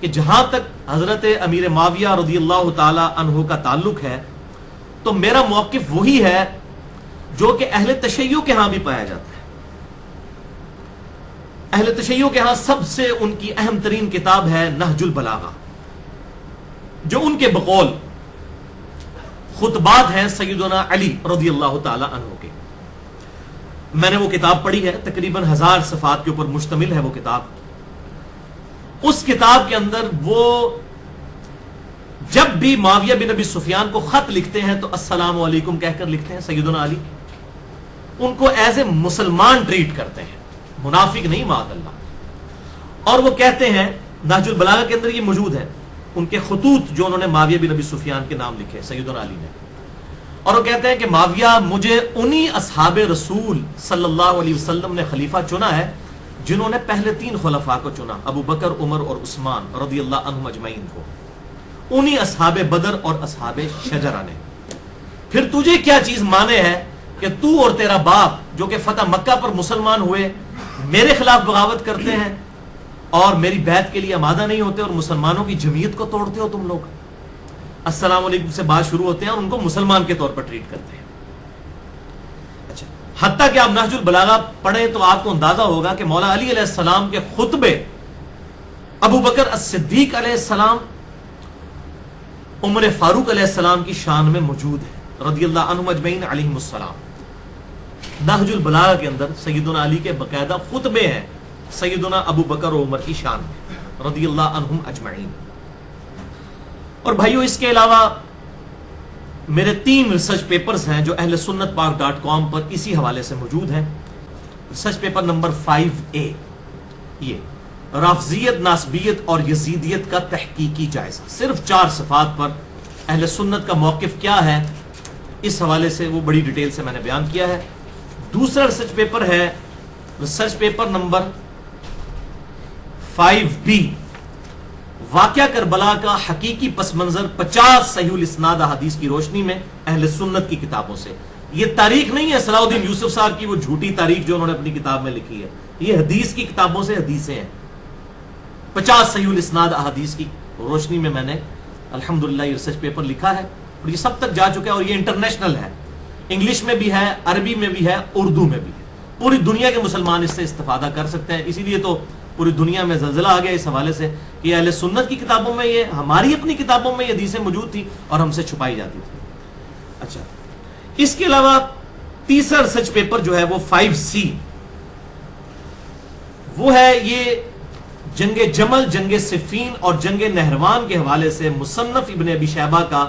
کہ جہاں تک حضرت امیر معاویہ رضی اللہ تعالی عنہ کا تعلق ہے تو میرا موقف وہی ہے جو کہ اہل تشیع کے ہاں بھی پایا جاتا ہے. اہل تشیع کے ہاں سب سے ان کی اہم ترین کتاب ہے نہج البلاغہ، جو ان کے بقول خطبات ہیں سیدنا علی رضی اللہ تعالی عنہ کے. میں نے وہ کتاب پڑھی ہے، تقریباً 1000 صفحات کے اوپر مشتمل ہے وہ کتاب. اس کتاب کے اندر وہ جب بھی معاویہ بن ابی سفیان کو خط لکھتے ہیں تو السلام علیکم کہہ کر لکھتے ہیں. سیدنا علی ان کو ایز اے مسلمان ٹریٹ کرتے ہیں، منافق نہیں معاذ اللہ. اور وہ کہتے ہیں، نہج البلاغہ کے اندر یہ موجود ہے، ان کے خطوط جو انہوں نے معاویہ بن ابی سفیان کے نام لکھے سیدنا علی نے. اور وہ کہتے ہیں کہ معاویہ مجھے انہی اصحاب رسول صلی اللہ علیہ وسلم نے خلیفہ چنا ہے جنہوں نے پہلے 3 خلفاء کو چنا، ابو بکر، عمر اور عثمان رضی اللہ عنہم اجمعین کو، انہی اصحاب بدر اور اصحاب شجرہ نے. پھر تجھے کیا چیز مانے ہے کہ تو اور تیرا باپ جو کہ فتح مکہ پر مسلمان ہوئے میرے خلاف بغاوت کرتے ہیں اور میری بیعت کے لیے آمادہ نہیں ہوتے اور مسلمانوں کی جمعیت کو توڑتے ہو تم لوگ. السلام علیکم سے بات شروع ہوتے ہیں اور ان کو مسلمان کے طور پر ٹریٹ کرتے ہیں. اچھا، حتیٰ کہ آپ نہج البلاغہ پڑھیں تو آپ کو اندازہ ہوگا کہ مولا علی علیہ السلام کے خطبے ابو بکر الصدیق علیہ السلام، عمر فاروق علیہ السلام کی شان میں موجود ہے رضی اللہ عنہم اجمعین علیہم السلام. نہج البلاغہ کے اندر سیدنا علی کے باقاعدہ خطبے ہیں سیدنا ابو بکر و عمر کی شان میں رضی اللہ عنہم اجمعین. اور بھائیو، اس کے علاوہ میرے 3 ریسرچ پیپرز ہیں جو اہل سنت پاک .com پر اسی حوالے سے موجود ہیں. ریسرچ پیپر نمبر 5A، یہ رافضیت، ناسبیت اور یزیدیت کا تحقیقی جائزہ، صرف 4 صفحات پر اہل سنت کا موقف کیا ہے، اس حوالے سے وہ بڑی ڈیٹیل سے میں نے بیان کیا ہے. دوسرا ریسرچ پیپر ہے ریسرچ پیپر نمبر 5B، واقعہ کربلا کا حقیقی پس منظر 50 صحیح الاسناد احادیث کی روشنی میں اہل سنت کی کتابوں سے. یہ تاریخ نہیں ہے صلاح الدین یوسف صاحب کی وہ جھوٹی تاریخ جو انہوں نے اپنی کتاب میں لکھی ہے، یہ حدیث کی کتابوں سے حدیثیں ہیں. 50 صحیح الاسناد احادیث کی روشنی میں نے الحمدللہ یہ ریسرچ پیپر لکھا ہے اور یہ سب تک جا چکا ہے اور یہ انٹرنیشنل ہے، انگلش میں بھی ہے، عربی میں بھی ہے، اردو میں بھی ہے. پوری دنیا کے مسلمان اس سے استفادہ کر سکتے ہیں. اسی لیے تو پوری دنیا میں زلزلہ آ گیا اس حوالے سے کہ اہل سنت کی کتابوں میں یہ، ہماری اپنی کتابوں میں یہ حدیثیں موجود تھی اور ہم سے چھپائی جاتی تھی. اچھا، اس کے علاوہ تیسرا ریسرچ پیپر جو ہے وہ 5C، وہ ہے یہ جنگ جمل، جنگ صفین اور جنگ نہروان کے حوالے سے مصنف ابن ابی شیبہ کا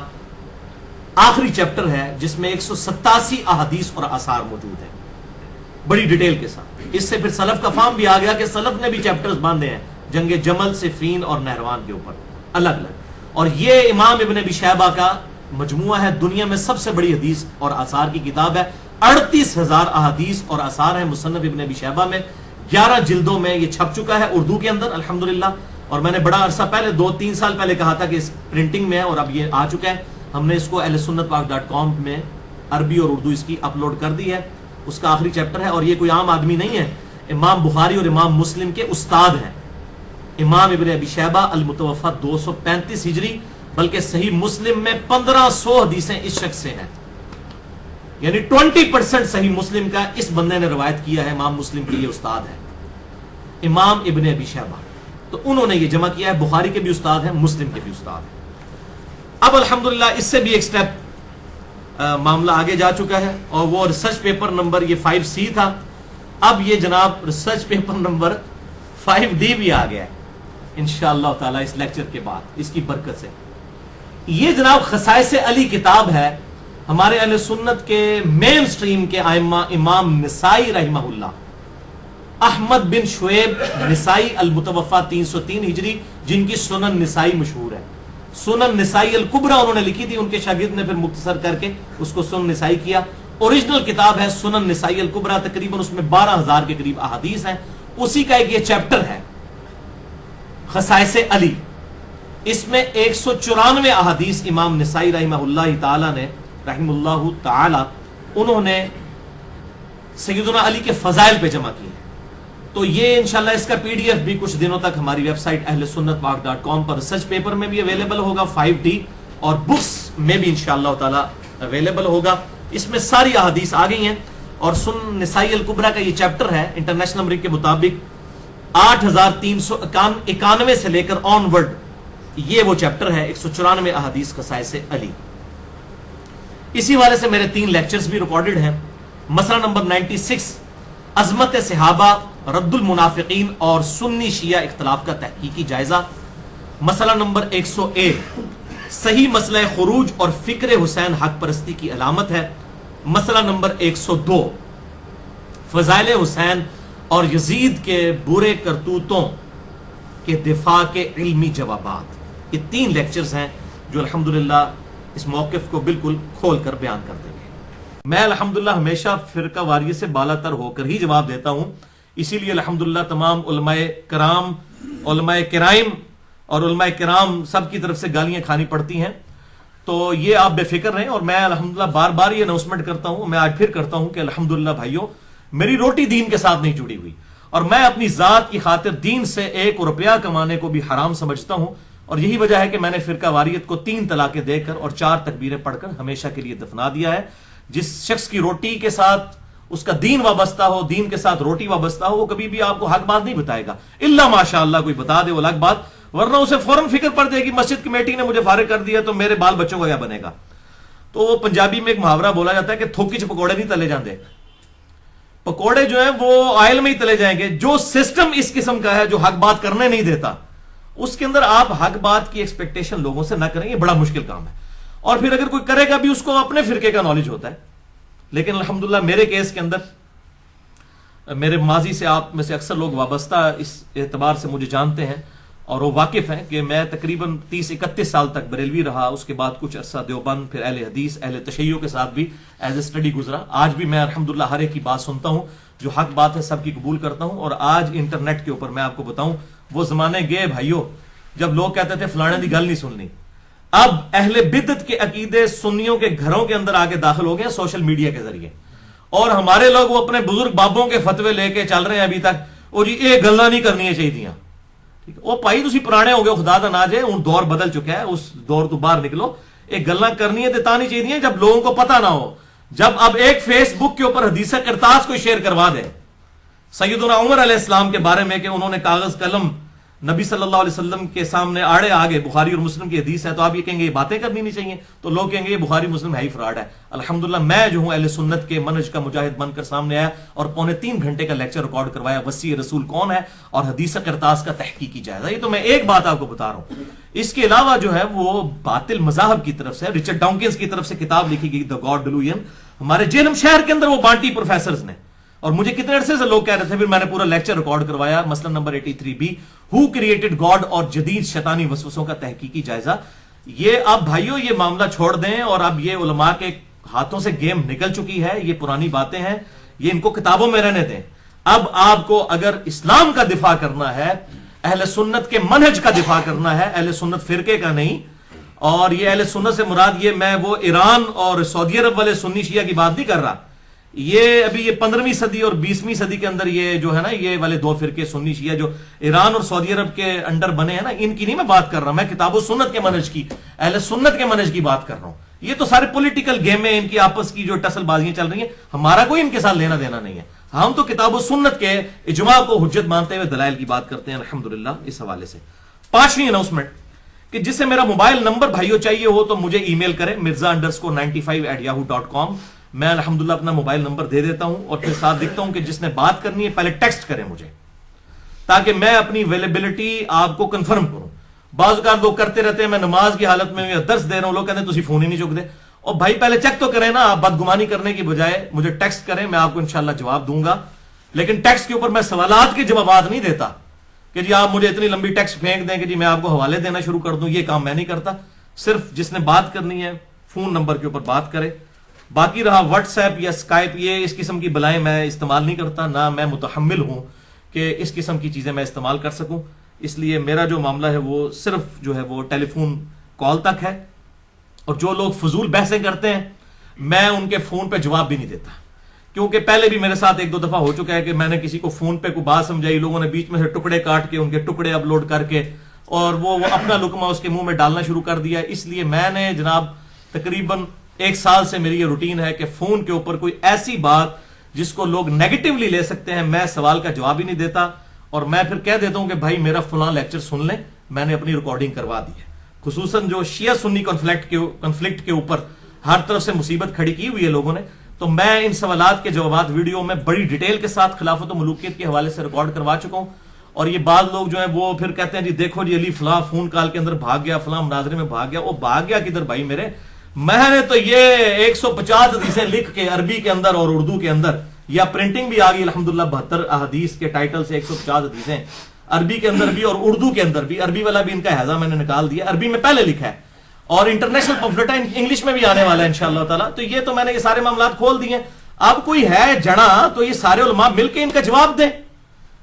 آخری چیپٹر ہے جس میں 187 احادیث اور آثار موجود ہیں بڑی ڈیٹیل کے ساتھ. اس سے پھر سلف کا فام بھی آ گیا کہ سلف نے بھی چیپٹرز باندھے ہیں جنگ جمل، صفین اور نہروان کے اوپر الگ الگ. اور یہ امام ابن ابی شیبہ کا مجموعہ ہے، دنیا میں سب سے بڑی حدیث اور آثار کی کتاب ہے. 38,000 احادیث اور آثار ہیں مصنف ابن ابی شیبہ میں. 11 جلدوں میں یہ چھپ چکا ہے اردو کے اندر الحمدللہ. اور میں نے بڑا عرصہ پہلے 2-3 سال پہلے کہا تھا کہ اس پرنٹنگ میں ہے اور اب یہ آ چکا ہے. ہم نے اس کو اہل سنت پاک .com میں عربی اور اردو اس کی اپلوڈ کر دی ہے. اس کا آخری چیپٹر ہے اور یہ کوئی عام آدمی نہیں ہے، امام بخاری اور امام مسلم کے استاد ہیں. امام ابن ابی شیبہ المتوفی 235 ہجری، بلکہ صحیح مسلم میں 1500 حدیثیں اس شخص سے ہیں، یعنی 20% صحیح مسلم کا اس بندے نے روایت کیا ہے. امام مسلم کے یہ استاد ہے امام ابن ابی شیبہ. تو انہوں نے یہ جمع کیا ہے، بخاری کے بھی استاد ہیں، مسلم کے بھی استاد ہیں. اب الحمدللہ اس سے بھی ایک سٹیپ معاملہ آگے جا چکا ہے اور وہ ریسرچ پیپر نمبر یہ 5C تھا. اب یہ جناب ریسرچ پیپر نمبر 5D بھی آ گیا ہے انشاءاللہ تعالی اس لیکچر کے بعد اس کی برکت سے. یہ جناب خصائص علی کتاب ہے ہمارے اہل سنت کے مین سٹریم کے ائمہ امام نسائی رحمہ اللہ، احمد بن شعیب نسائی المتوفی 303 ہجری، جن کی سنن نسائی مشہور ہے. سنن نسائی الکبریٰ انہوں نے لکھی تھی، ان کے شاگرد نے پھر مختصر کر کے اس کو سنن نسائی کیا. اوریجنل کتاب ہے سنن نسائی الکبریٰ، تقریباً اس میں 12,000 کے قریب احادیث ہیں. اسی کا ایک یہ چیپٹر ہے خصائص علی. اس میں 194 احادیث امام نسائی رحمہ اللہ تعالی نے انہوں نے سیدنا علی کے فضائل پہ جمع کی ہیں. تو یہ انشاءاللہ اس کا PDF بھی کچھ دنوں تک ہماری ویب سائٹ اہلسنتپاک.com پر ریسرچ پیپر میں بھی اویلیبل ہوگا 5D، اور بکس میں بھی انشاءاللہ تعالی اویلیبل ہوگا. اس میں ساری احادیث آ گئی ہیں. اور سنن نسائی الکبریٰ کا یہ چیپٹر ہے انٹرنیشنل نمبر کے مطابق 8391 سے لے کر آن ورڈ، یہ وہ چیپٹر ہے 194 احادیث خصائص علی. اسی والے سے میرے 3 لیکچرز بھی ریکارڈڈ ہیں. مسئلہ نمبر 96 عظمت صحابہ، رد المنافقین اور سنی شیعہ اختلاف کا تحقیقی جائزہ. مسئلہ نمبر 101 صحیح مسئلہ خروج اور فکر حسین حق پرستی کی علامت ہے. مسئلہ نمبر 102 فضائل حسین اور یزید کے برے کرتوتوں کے دفاع کے علمی جوابات. یہ 3 لیکچرز ہیں جو الحمدللہ اس موقف کو بالکل کھول کر بیان کر دیں گے. میں الحمدللہ ہمیشہ فرقہ واریت سے بالا تر ہو کر ہی جواب دیتا ہوں، اسی لیے الحمدللہ تمام علماء کرام، علماء کرائم اور علماء کرام سب کی طرف سے گالیاں کھانی پڑتی ہیں. تو یہ آپ بے فکر رہیں، اور میں الحمدللہ بار بار یہ اناؤنسمنٹ کرتا ہوں، میں آج پھر کرتا ہوں کہ الحمدللہ بھائیوں میری روٹی دین کے ساتھ نہیں جڑی ہوئی، اور میں اپنی ذات کی خاطر دین سے 1 روپیہ کمانے کو بھی حرام سمجھتا ہوں. اور یہی وجہ ہے کہ میں نے فرقہ واریت کو 3 طلاقیں دے کر اور 4 تکبیریں پڑھ کر ہمیشہ کے لیے دفنا دیا ہے. جس شخص کی روٹی کے ساتھ اس کا دین وابستہ ہو، دین کے ساتھ روٹی وابستہ ہو، وہ کبھی بھی آپ کو حق بات نہیں بتائے گا، الا ماشاءاللہ کوئی بتا دے وہ الگ بات، ورنہ اسے فوراً فکر پڑ جائے گی مسجد کمیٹی نے مجھے فارغ کر دیا تو میرے بال بچوں کا کیا بنے گا. تو وہ پنجابی میں ایک محاورہ بولا جاتا ہے کہ تھوکی چ پکوڑے نہیں تلے جاندے. پکوڑے جو ہیں وہ آئل میں ہی تلے جائیں گے. جو سسٹم اس قسم کا ہے جو حق بات کرنے نہیں دیتا، اس کے اندر آپ حق بات کی ایکسپیکٹیشن لوگوں سے نہ کریں، یہ بڑا مشکل کام ہے. اور پھر اگر کوئی کرے گا بھی اس کو اپنے فرقے کا نالج ہوتا ہے. لیکن الحمدللہ میرے کیس کے اندر میرے ماضی سے آپ میں سے اکثر لوگ وابستہ اس اعتبار سے مجھے جانتے ہیں اور وہ واقف ہیں کہ میں تقریباً 30-31 سال تک بریلوی رہا، اس کے بعد کچھ عرصہ دیوبند، پھر اہل حدیث، اہل تشیع کے ساتھ بھی ایز اے اسٹڈی گزرا. آج بھی میں الحمدللہ ہر ایک کی بات سنتا ہوں، جو حق بات ہے سب کی قبول کرتا ہوں. اور آج انٹرنیٹ کے اوپر میں آپ کو بتاؤں وہ زمانے گئے بھائیوں جب لوگ کہتے تھے فلانے دی گل نہیں سننی. اب اہل بدعت کے عقیدے سنیوں کے گھروں کے اندر آگے داخل ہو گئے سوشل میڈیا کے ذریعے، اور ہمارے لوگ وہ اپنے بزرگ بابوں کے فتوے لے کے چل رہے ہیں ابھی تک. وہ جی یہ گلاں نہیں کرنی چاہیے. وہ بھائی تسی پرانے ہو گئے، خدا دا ناج ہے، ہن دور بدل چکا ہے، اس دور تو باہر نکلو. ایک گلاں کرنی ہے تے نہیں چاہیے جب لوگوں کو پتہ نہ ہو. جب اب ایک فیس بک کے اوپر حدیث کرتاس کو شیئر کروا دے سیدنا عمر علیہ السلام کے بارے میں کہ انہوں نے کاغذ قلم نبی صلی اللہ علیہ وسلم کے سامنے آڑے آگے، بخاری اور مسلم کی حدیث ہے، تو آپ یہ کہیں گے یہ باتیں کرنی نہیں چاہیے، تو لوگ کہیں گے یہ بخاری مسلم ہے ہی فراڈ ہے. الحمدللہ میں جو ہوں اہل سنت کے منہج کا مجاہد بن کر سامنے آیا اور 3.25 گھنٹے کا لیکچر ریکارڈ کروایا وسیع رسول کون ہے اور حدیث قرطاس کا تحقیقی جائزہ. یہ تو میں ایک بات آپ کو بتا رہا ہوں. اس کے علاوہ جو ہے وہ باطل مذاہب کی طرف سے رچرڈ ڈاؤکنز کی طرف سے کتاب لکھی گئی دی گاڈ ڈیلوژن، ہمارے جیلم شہر کے اندر وہ بانٹی پروفیسرز نے، اور مجھے کتنے عرصے سے لوگ کہہ رہے تھے، پھر میں نے پورا لیکچر ریکارڈ کروایا. مسئلہ number 83B who created God اور جدید شیطانی وسوسوں کا تحقیقی جائزہ. یہ اب بھائیوں یہ معاملہ چھوڑ دیں، اور اب یہ علماء کے ہاتھوں سے گیم نکل چکی ہے، یہ پرانی باتیں ہیں، یہ ان کو کتابوں میں رہنے دیں. اب آپ کو اگر اسلام کا دفاع کرنا ہے، اہل سنت کے منہج کا دفاع کرنا ہے، اہل سنت فرقے کا نہیں. اور یہ اہل سنت سے مراد یہ میں وہ ایران اور سعودی عرب والے سنی شیعہ کی بات نہیں کر رہا. یہ ابھی یہ 15ویں صدی اور 20ویں صدی کے اندر یہ جو ہے نا یہ والے 2 فرقے سنی شیعہ جو ایران اور سعودی عرب کے انڈر بنے ہیں نا، ان کی نہیں میں بات کر رہا. میں کتاب و سنت کے منہج کی، اہل سنت کے منہج کی بات کر رہا ہوں. یہ تو سارے پولیٹیکل گیم ہیں، ان کی آپس کی جو ٹسل بازیاں چل رہی ہیں، ہمارا کوئی ان کے ساتھ لینا دینا نہیں ہے. ہم تو کتاب و سنت کے اجماع کو حجت مانتے ہوئے دلائل کی بات کرتے ہیں الحمدللہ. اس حوالے سے 5ویں اناؤنسمنٹ کہ جس سے میرا موبائل نمبر بھائیوں چاہیے ہو تو مجھے ای میل کریں mirza_95@yahoo.com. میں الحمدللہ اپنا موبائل نمبر دے دیتا ہوں اور پھر ساتھ لکھتا ہوں کہ جس نے بات کرنی ہے پہلے ٹیکسٹ کریں مجھے، تاکہ میں اپنی اویلیبلٹی آپ کو کنفرم کروں. بعض اوقات لوگ کرتے رہتے ہیں، میں نماز کی حالت میں درس دے رہا ہوں، لوگ کہتے ہیں تسی فون ہی نہیں چک دے. اور بھائی پہلے چیک تو کریں نا، آپ بدگمانی کرنے کی بجائے مجھے ٹیکسٹ کریں، میں آپ کو انشاءاللہ جواب دوں گا. لیکن ٹیکسٹ کے اوپر میں سوالات کے جوابات نہیں دیتا کہ جی آپ مجھے اتنی لمبی ٹیکسٹ پھینک دیں کہ جی میں آپ کو حوالے دینا شروع کر دوں. یہ کام میں نہیں کرتا. صرف جس نے بات کرنی ہے فون نمبر کے اوپر بات کرے. باقی رہا واٹس ایپ یا اسکائپ، یہ اس قسم کی بلائیں میں استعمال نہیں کرتا، نہ میں متحمل ہوں کہ اس قسم کی چیزیں میں استعمال کر سکوں. اس لیے میرا جو معاملہ ہے وہ صرف جو ہے وہ ٹیلی فون کال تک ہے. اور جو لوگ فضول بحثیں کرتے ہیں میں ان کے فون پہ جواب بھی نہیں دیتا، کیونکہ پہلے بھی میرے ساتھ ایک دو دفعہ ہو چکا ہے کہ میں نے کسی کو فون پہ کوئی بات سمجھائی، لوگوں نے بیچ میں سے ٹکڑے کاٹ کے ان کے ٹکڑے اپلوڈ کر کے اور وہ اپنا لقمہ اس کے منہ میں ڈالنا شروع کر دیا. اس لیے میں نے جناب تقریباً 1 سال سے میری یہ روٹین ہے کہ فون کے اوپر کوئی ایسی بات جس کو لوگ نیگیٹیولی لے سکتے ہیں میں سوال کا جواب ہی نہیں دیتا، اور میں پھر کہہ دیتا ہوں کہ بھائی میرا فلاں لیکچر سن لیں، میں نے اپنی ریکارڈنگ کروا دی ہے. خصوصاً جو شیعہ سنی کنفلکٹ کے اوپر ہر طرف سے مصیبت کھڑی کی ہوئی ہے لوگوں نے، تو میں ان سوالات کے جوابات ویڈیو میں بڑی ڈیٹیل کے ساتھ خلافت و ملوکیت کے حوالے سے ریکارڈ کروا چکا ہوں. اور یہ بعض لوگ جو ہیں وہ پھر کہتے ہیں جی دیکھو جی علی فلاں فون کال کے اندر بھاگ گیا، فلاں مناظرے میں بھاگ گیا. وہ بھاگ گیا کدھر بھائی میرے، میں نے تو یہ 150 حدیثیں لکھ کے عربی کے اندر اور اردو کے اندر، یا پرنٹنگ بھی آ گئی الحمدللہ 72 احادیث کے ٹائٹل سے 150 حدیثیں عربی کے اندر بھی اور اردو کے اندر بھی. عربی والا بھی ان کا حیضہ میں نے نکال دیا، عربی میں پہلے لکھا ہے اور انٹرنیشنل پمفلٹ انگلش میں بھی آنے والا ہے انشاءاللہ تعالی. تو یہ تو میں نے یہ سارے معاملات کھول دیے. اب کوئی ہے جڑا تو یہ سارے علماء مل کے ان کا جواب دیں،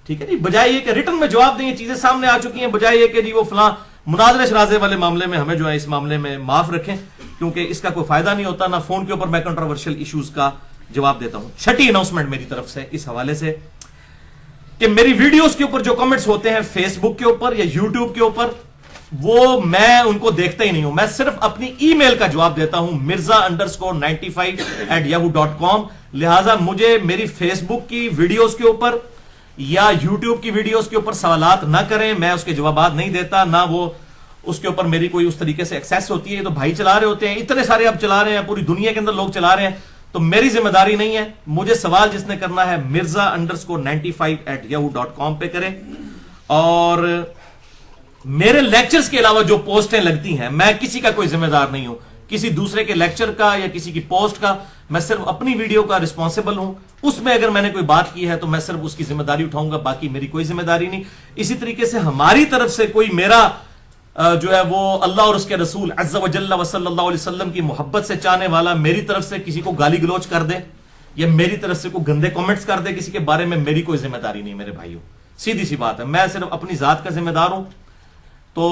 ٹھیک ہے جی، بجائے یہ کہ ریٹن میں جواب دیں. یہ چیزیں سامنے آ چکی ہیں، بجائے یہ کہ جی وہ فلاں مناظرے شرازے والے معاملے میں ہمیں جو ہے اس معاملے میں معاف رکھیں، کیونکہ اس کا کوئی فائدہ نہیں ہوتا. نہ فون کے اوپر میں کنٹروورشل ایشوز کا جواب دیتا ہوں. چھٹی اناؤنسمنٹ میری طرف سے اس حوالے سے کہ میری ویڈیوز کے اوپر جو کمنٹس ہوتے ہیں فیس بک کے اوپر یا یوٹیوب کے اوپر، وہ میں ان کو دیکھتا ہی نہیں ہوں. میں صرف اپنی ای میل کا جواب دیتا ہوں mirza_95@yahoo.com. لہٰذا مجھے میری فیس بک کی ویڈیوز کے اوپر یا یوٹیوب کی ویڈیوز کے اوپر سوالات نہ کریں، میں اس کے جوابات نہیں دیتا، نہ وہ اس کے اوپر میری کوئی اس طریقے سے ایکسیس ہوتی ہے. یہ تو بھائی چلا رہے ہوتے ہیں، اتنے سارے اب چلا رہے ہیں، پوری دنیا کے اندر لوگ چلا رہے ہیں، تو میری ذمہ داری نہیں ہے. مجھے سوال جس نے کرنا ہے mirza_95@yahoo.com پہ کریں. اور میرے لیکچرز کے علاوہ جو پوسٹیں لگتی ہیں میں کسی کا کوئی ذمہ دار نہیں ہوں، کسی دوسرے کے لیکچر کا یا کسی کی پوسٹ کا. میں صرف اپنی ویڈیو کا رسپانسبل ہوں. اس میں اگر میں نے کوئی بات کی ہے تو میں صرف اس کی ذمہ داری اٹھاؤں گا، باقی میری کوئی ذمہ داری نہیں. اسی طریقے سے ہماری طرف سے کوئی میرا جو ہے وہ اللہ اور اس کے رسول عز و جل و صلی اللہ علیہ وسلم کی محبت سے چاہنے والا میری طرف سے کسی کو گالی گلوچ کر دے یا میری طرف سے کوئی گندے کامنٹس کر دے کسی کے بارے میں، میری کوئی ذمہ داری نہیں میرے بھائیوں. سیدھی سی بات ہے، میں صرف اپنی ذات کا ذمہ دار ہوں. تو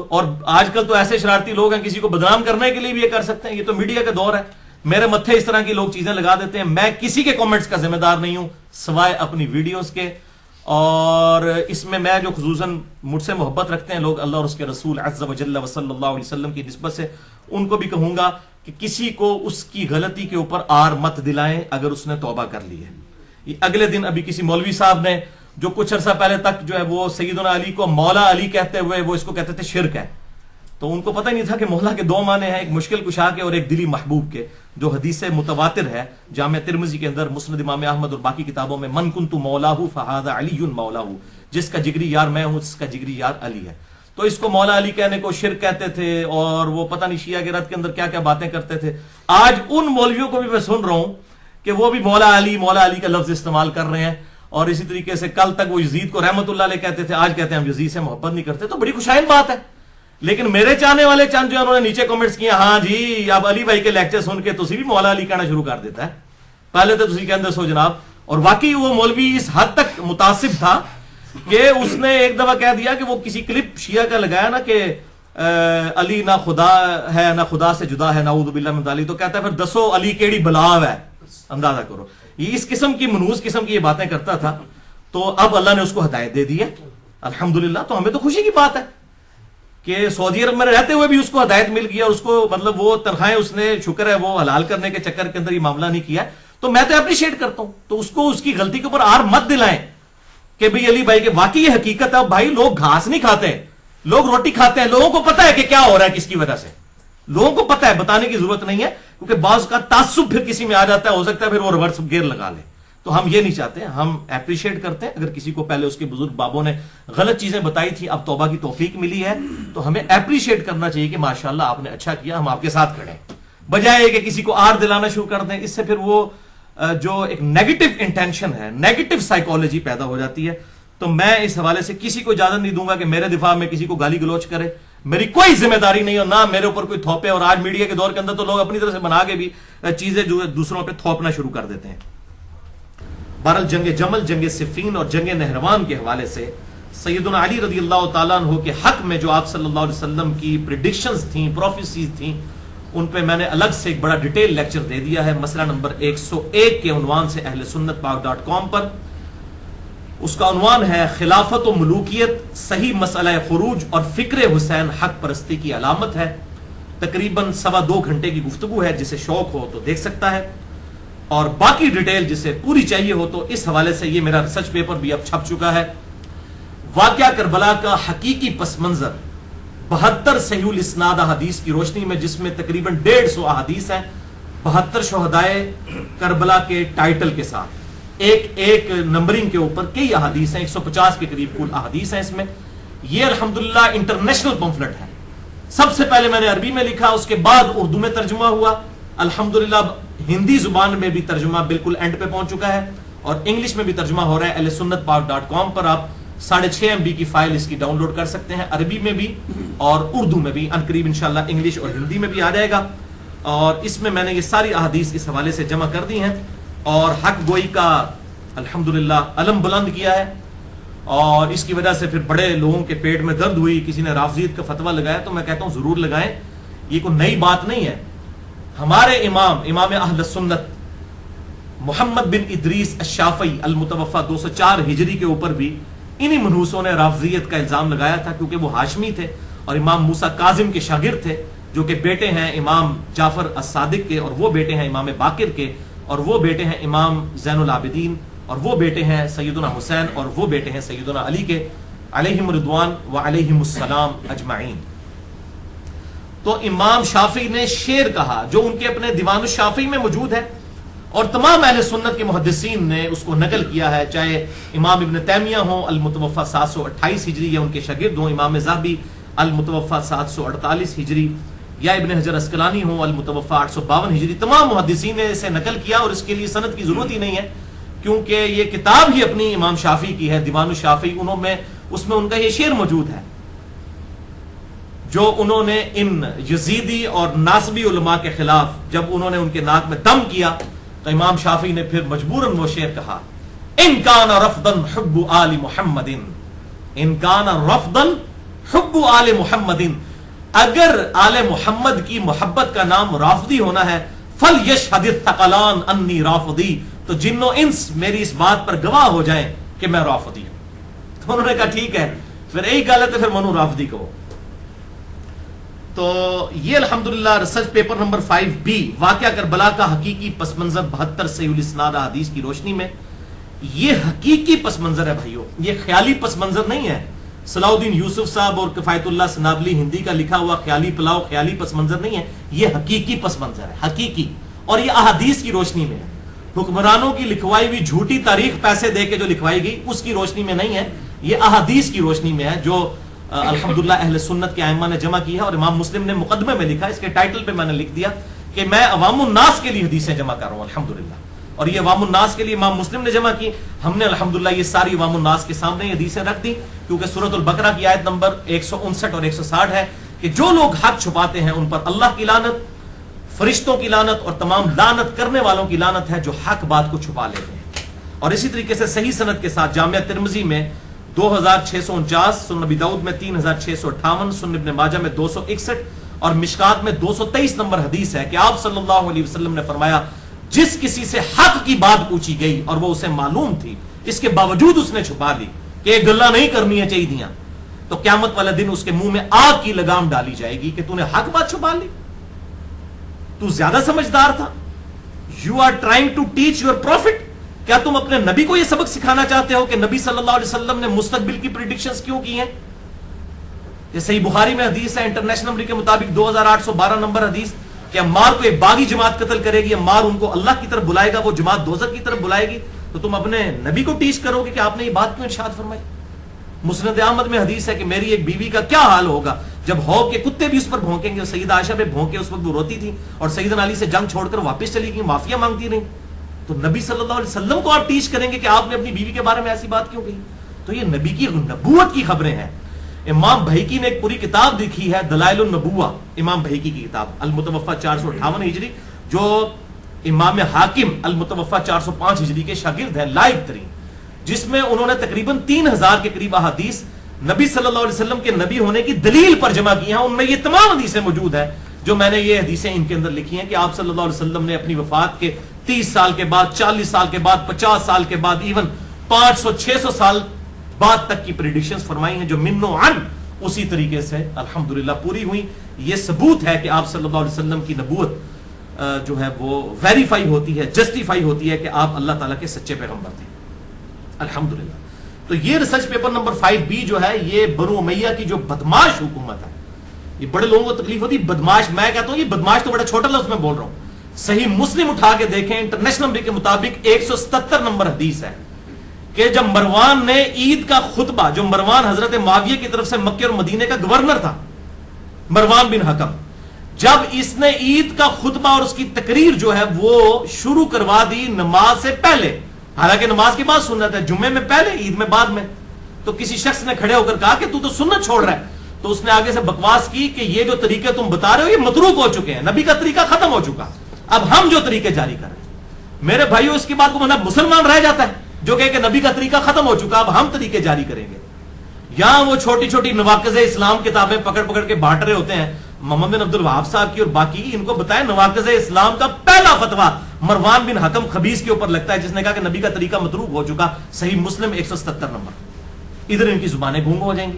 اور آج کل تو ایسے شرارتی لوگ ہیں کسی کو بدنام کرنے کے لیے بھی یہ کر سکتے ہیں. یہ تو میڈیا کا دور ہے، میرے متھے اس طرح کی لوگ چیزیں لگا دیتے ہیں. میں کسی کے کامنٹس کا ذمہ دار نہیں ہوں سوائے اپنی ویڈیوز کے. اور اس میں جو خصوصاً مجھ سے محبت رکھتے ہیں لوگ اللہ اور اس کے رسول عز و جل و صلی اللہ علیہ وسلم کی نسبت سے، ان کو بھی کہوں گا کہ کسی کو اس کی غلطی کے اوپر آر مت دلائیں اگر اس نے توبہ کر لی ہے. یہ اگلے دن ابھی کسی مولوی صاحب نے جو کچھ عرصہ پہلے تک جو ہے وہ سیدنا علی کو مولا علی کہتے ہوئے وہ اس کو کہتے تھے شرک ہے، تو ان کو پتہ نہیں تھا کہ مولا کے 2 معنی ہیں، ایک مشکل کشا کے اور ایک دلی محبوب کے، جو حدیث متواتر ہے جامع ترمذی کے اندر، مسند امام احمد اور باقی کتابوں میں، من کنت مولاہ فہذا علی مولاہ، جس کا جگری یار میں ہوں، جس کا جگری یار علی ہے. تو اس کو مولا علی کہنے کو شرک کہتے تھے اور وہ پتہ نہیں شیعہ کے رد کے اندر کیا کیا باتیں کرتے تھے. آج ان مولویوں کو بھی میں سن رہا ہوں کہ وہ بھی مولا علی کا لفظ استعمال کر رہے ہیں. اور اسی طریقے سے کل تک وہ یزید کو رحمت اللہ علیہ کہتے تھے، آج کہتے ہیں ہم یزید سے محبت نہیں کرتے. تو بڑی خوشائن بات ہے. لیکن میرے چاہنے والے چند جو انہوں نے نیچے کمنٹس کیے، ہاں جی اب علی بھائی کے لیکچر سن کے تسی بھی مولا علی کہنا شروع کر دیتا ہے، پہلے تو تسی کہندے سو جناب. اور واقعی وہ مولوی اس حد تک متعصب تھا کہ اس نے ایک دفعہ کہہ دیا کہ وہ کسی کلپ شیعہ کا لگایا نا کہ علی نہ خدا ہے نہ خدا سے جدا ہے، نعوذ باللہ من ذالک، تو کہتا ہے پھر دسو علی کیڑی بلاو ہے. اندازہ کرو، یہ اس قسم کی منحوس قسم کی یہ باتیں کرتا تھا. تو اب اللہ نے اس کو ہدایت دے دی ہے الحمدللہ. تو ہمیں تو خوشی کی بات ہے کہ سعودی عرب میں رہتے ہوئے بھی اس کو ہدایت مل گیا، اس کو مطلب وہ تنخواہیں اس نے شکر ہے وہ حلال کرنے کے چکر کے اندر یہ معاملہ نہیں کیا. تو میں تو اپریشیٹ کرتا ہوں. تو اس کو اس کی غلطی کے اوپر آر مت دلائیں کہ بھئی علی بھائی کے واقعی یہ حقیقت ہے. بھائی لوگ گھاس نہیں کھاتے، لوگ روٹی کھاتے ہیں. لوگوں کو پتہ ہے کہ کیا ہو رہا ہے کس کی وجہ سے، لوگوں کو پتہ ہے، بتانے کی ضرورت نہیں ہے. کیونکہ بعض کا تعصب پھر کسی میں آ جاتا ہے، ہو سکتا ہے پھر وہ ریورس گیئر لگا لے. تو ہم یہ نہیں چاہتے. ہم اپریشیٹ کرتے ہیں اگر کسی کو پہلے اس کے بزرگ بابوں نے غلط چیزیں بتائی تھی، اب توبہ کی توفیق ملی ہے، تو ہمیں اپریشیٹ کرنا چاہیے کہ ماشاءاللہ آپ نے اچھا کیا، ہم آپ کے ساتھ کھڑے ہیں، بجائے کہ کسی کو آر دلانا شروع کر دیں. اس سے پھر وہ جو ایک نیگیٹو انٹینشن ہے، نیگیٹو سائیکالوجی پیدا ہو جاتی ہے. تو میں اس حوالے سے کسی کو اجازت نہیں دوں گا کہ میرے دفاع میں کسی کو گالی گلوچ کرے. میری کوئی ذمہ داری نہیں اور نہ میرے اوپر کوئی تھوپے. اور آج میڈیا کے دور کے اندر تو لوگ اپنی طرف سے بنا کے بھی چیزیں جو دوسروں پہ تھوپنا شروع کر دیتے ہیں. بہرحال جنگ جمل، جنگ صفین اور جنگ نہروان کے حوالے سے سیدنا علی رضی اللہ تعالیٰ عنہ کے حق میں جو آپ صلی اللہ علیہ وسلم کی پریڈکشنز تھیں، پروفیسیز تھیں، ان پہ میں نے الگ سے ایک بڑا ڈیٹیل لیکچر دے دیا ہے، مسئلہ نمبر 101 کے عنوان سے اہل سنت پاک.com پر. اس کا عنوان ہے خلافت و ملوکیت، صحیح مسئلہ خروج اور فکر حسین حق پرستی کی علامت ہے. تقریباً 2.25 گھنٹے کی گفتگو ہے، جسے شوق ہو تو دیکھ سکتا ہے، اور باقی ڈیٹیل جسے پوری چاہیے ہو تو اس حوالے سے یہ میرا ریسرچ پیپر بھی اب چھپ چکا ہے. واقعہ کربلا کا حقیقی پس منظر 72 صحیح الاسناد احادیث کی روشنی میں، جس میں تقریباً 150 احادیث ہیں، 72 شہدائے کربلا کے ٹائٹل کے ساتھ، ایک نمبرنگ کے اوپر کئی احادیث ہیں، 150 کے قریب کل احادیث ہیں اس میں. یہ الحمدللہ انٹرنیشنل پمفلٹ ہے. سب سے پہلے میں نے عربی میں لکھا، اس کے بعد اردو میں ترجمہ ہوا، الحمدللہ ہندی زبان میں بھی ترجمہ بالکل اینڈ پہ پہنچ چکا ہے، اور انگلش میں بھی ترجمہ ہو رہا ہے. اہل سنت پاک.com پر آپ 6.5 MB کی فائل اس کی ڈاؤن لوڈ کر سکتے ہیں، عربی میں بھی اور اردو میں بھی. عنقریب انشاءاللہ انگلش اور ہندی میں بھی آ جائے گا. اور اس میں نے یہ ساری احادیث اس حوالے سے جمع کر دی ہیں، اور حق گوئی کا الحمدللہ علم بلند کیا ہے. اور اس کی وجہ سے پھر بڑے لوگوں کے پیٹ میں درد ہوئی، کسی نے رافضیت کا فتویٰ لگایا، تو میں کہتا ہوں ضرور لگائیں، یہ کوئی نئی بات نہیں ہے. ہمارے امام اہل سنت محمد بن ادریس الشافعی المتوفی 204 ہجری کے اوپر بھی انہی منحوسوں نے رافضیت کا الزام لگایا تھا، کیونکہ وہ ہاشمی تھے اور امام موسیٰ کاظم کے شاگرد تھے، جو کہ بیٹے ہیں امام جعفر الصادق کے، اور وہ بیٹے ہیں امام باقر کے، اور وہ بیٹے ہیں امام زین العابدین، اور وہ بیٹے ہیں سیدنا حسین، اور وہ بیٹے ہیں سیدنا علی کے، علیہم رضوان و علیہم السلام اجمعین. تو امام شافعی نے شعر کہا جو ان کے اپنے دیوان الشافعی میں موجود ہے، اور تمام اہل سنت کے محدثین نے اس کو نقل کیا ہے، چاہے امام ابن تیمیہ ہوں المتوفی 728 ہجری، یا ان کے شاگرد ہوں امام ذہبی المتوفی 748 ہجری، یا ابن حجر اسقلانی ہوں المتوفی 852 ہجری. تمام محدثین نے اسے نقل کیا، اور اس کے لیے سند کی ضرورت ہی نہیں ہے، کیونکہ یہ کتاب ہی اپنی امام شافعی کی ہے، دیوان الشافعی. اس میں ان کا یہ شعر موجود ہے جو انہوں نے ان یزیدی اور ناصبی علماء کے خلاف جب انہوں نے ان کے ناک میں دم کیا، تو امام شافعی نے پھر مجبوراً وہ شعر کہا، ان کان رفضا حب آل محمد، ان کان رفضا حب آل محمد، اگر آل محمد کی محبت کا نام رافضی ہونا ہے، فلیشہد الثقلان انی رافضی، تو جن و انس میری اس بات پر گواہ ہو جائیں کہ میں رافضی ہوں. تو انہوں نے کہا ٹھیک ہے، پھر ایک غلط ہے، پھر منو رافضی کو. تو یہ الحمدللہ ریسرچ پیپر نمبر 5B، واقعہ کربلا کا حقیقی پس منظر 72 صحیح الاسناد احادیث کی روشنی میں. یہ حقیقی پس منظر ہے بھائیو، یہ خیالی پس منظر نہیں ہے. صلاح الدین یوسف صاحب اور کفایت اللہ سنابلی ہندی کا لکھا ہوا خیالی پلاؤ خیالی پس منظر نہیں ہے، یہ حقیقی پس منظر ہے، حقیقی. اور یہ احادیث کی روشنی میں ہے. حکمرانوں کی لکھوائی ہوئی جھوٹی تاریخ پیسے دے کے جو لکھوائی گئی اس کی روشنی میں نہیں ہے، یہ احادیث کی روشنی میں ہے جو الحمدللہ اہل سنت کے ائمہ نے جمع کی ہے. اور امام مسلم نے مقدمے میں لکھا، اس کے ٹائٹل پہ میں نے لکھ دیا کہ میں عوام الناس کے لیے حدیثیں جمع کر رہا ہوں الحمدللہ. اور یہ عوام الناس کے لیے امام مسلم نے جمع کی. ہم نے الحمدللہ یہ ساری عوام الناس کے سامنے یہ حدیثیں رکھ دی، کیونکہ سورۃ البقرہ کی آیت نمبر 159 اور 160 ہے کہ جو لوگ حق چھپاتے ہیں ان پر اللہ کی لعنت، فرشتوں کی لعنت اور تمام لعنت کرنے والوں کی لعنت ہے جو حق بات کو چھپا لیتے ہیں. اور اسی طریقے سے صحیح سند کے ساتھ جامعہ ترمذی میں 2649، سنن نبی داؤد میں 3658، سنن ابن ماجہ میں 261 اور مشکات میں 223 نمبر حدیث ہے کہ آپ صلی اللہ علیہ وسلم نے فرمایا، جس کسی سے حق کی بات پوچھی گئی اور وہ اسے معلوم تھی، اس کے باوجود اس نے چھپا لی کہ یہ گلہ نہیں کرنی ہے چاہیے، تو قیامت والے دن اس کے منہ میں آگ کی لگام ڈالی جائے گی کہ تو نے حق بات چھپا لی، تو زیادہ سمجھدار تھا. You are trying to teach your profit. کیا تم اپنے نبی کو یہ سبق سکھانا چاہتے ہو کہ نبی صلی اللہ علیہ وسلم نے مستقبل کی پریڈکشنز کیوں کی ہیں؟ یہ صحیح بخاری میں حدیث ہے، انٹرنیشنل نمبر کے مطابق 2812 نمبر حدیث، کہ عمار کو ایک باغی جماعت قتل کرے گی، عمار ان کو اللہ کی طرف بلائے گا، وہ جماعت دوزخ کی طرف بلائے گی. تو تم اپنے نبی کو ٹیچ کرو گے کہ آپ نے یہ بات کیوں ارشاد فرمائی؟ مسند احمد میں حدیث ہے کہ میری ایک بیوی کا کیا حال ہوگا جب حوض کے کتے بھی اس پر بھونکیں گے. سیدہ عائشہ پہ بھونکے، اس وقت وہ روتی تھی اور سیدنا علی سے جنگ چھوڑ کر واپس چلی گئی، معافیہ مانگتی رہی. تو نبی صلی اللہ علیہ وسلم کو آپ ٹیچ کریں گے کہ آپ نے اپنی بیوی کے بارے میں ایسی بات کیوں کہی؟ تو یہ نبی کی نبوت کی خبریں ہیں. امام بہیقی نے ایک پوری کتاب لکھی ہے، دلائل النبوہ، امام بہیقی کی کتاب، المتوفی 458 ہجری، جو امام حاکم المتوفی 405 ہجری کے شاگرد ہیں لائق ترین، جس میں انہوں نے تقریباً 3000 کے قریب احادیث نبی صلی اللہ علیہ وسلم کے نبی ہونے کی دلیل پر جمع کی ہیں. ان میں یہ تمام حدیثیں موجود ہیں جو میں نے یہ حدیثیں ان کے اندر لکھی ہیں کہ آپ صلی اللہ علیہ وسلم نے اپنی وفات کے 30 سال کے بعد، 40 سال کے بعد، 50 سال کے بعد، ایون 500-600 سال بعد تک کی پریڈکشنز فرمائی ہیں جو من و عن اسی طریقے سے الحمدللہ پوری ہوئی. یہ ثبوت ہے کہ آپ صلی اللہ علیہ وسلم کی نبوت جو ہے وہ ویریفائی ہوتی ہے، جسٹیفائی ہوتی ہے کہ آپ اللہ تعالیٰ کے سچے پیغمبر تھے الحمدللہ. تو یہ ریسرچ پیپر نمبر 5B جو ہے یہ بنو امیہ کی جو بدماش حکومت ہے. یہ بڑے لوگوں کو تکلیف ہوتی ہے بدماش، میں کہتا ہوں یہ بدماش تو بڑا چھوٹا لفظ میں بول رہا ہوں. صحیح مسلم اٹھا کے دیکھیں، انٹرنیشنل نمبر کے مطابق 177 نمبر حدیث ہے کہ جب مروان نے عید کا خطبہ، جو مروان حضرت معاویہ کی طرف سے مکہ اور مدینے کا گورنر تھا، مروان بن حکم، جب اس نے عید کا خطبہ اور اس کی تقریر جو ہے وہ شروع کروا دی نماز سے پہلے، حالانکہ نماز کی بات سنت ہے، جمعے میں پہلے عید میں بعد میں، تو کسی شخص نے کھڑے ہو کر کہا کہ تو سنت چھوڑ رہا ہے. تو اس نے آگے سے بکواس کی کہ یہ جو طریقے تم بتا رہے ہو یہ متروک ہو چکے ہیں، نبی کا طریقہ ختم ہو چکا، اب ہم جو طریقے جاری کر رہے ہیں. میرے بھائیو اس کی بات کو مطلب مسلمان رہ جاتا ہے جو کہ نبی کا طریقہ ختم ہو چکا، اب ہم طریقے جاری کریں گے. یہاں وہ چھوٹی چھوٹی نواقض اسلام کتابیں پکڑ پکڑ کے بانٹ رہے ہوتے ہیں، محمد بن عبد الوہاب صاحب کی اور باقی، ان کو بتائیں نواقض اسلام کا پہلا فتویٰ مروان بن حکم خبیث کے اوپر لگتا ہے، جس نے کہا کہ نبی کا طریقہ متروک ہو چکا. صحیح مسلم 177 نمبر. ادھر ان کی زبانیں گونگ ہو جائیں گی،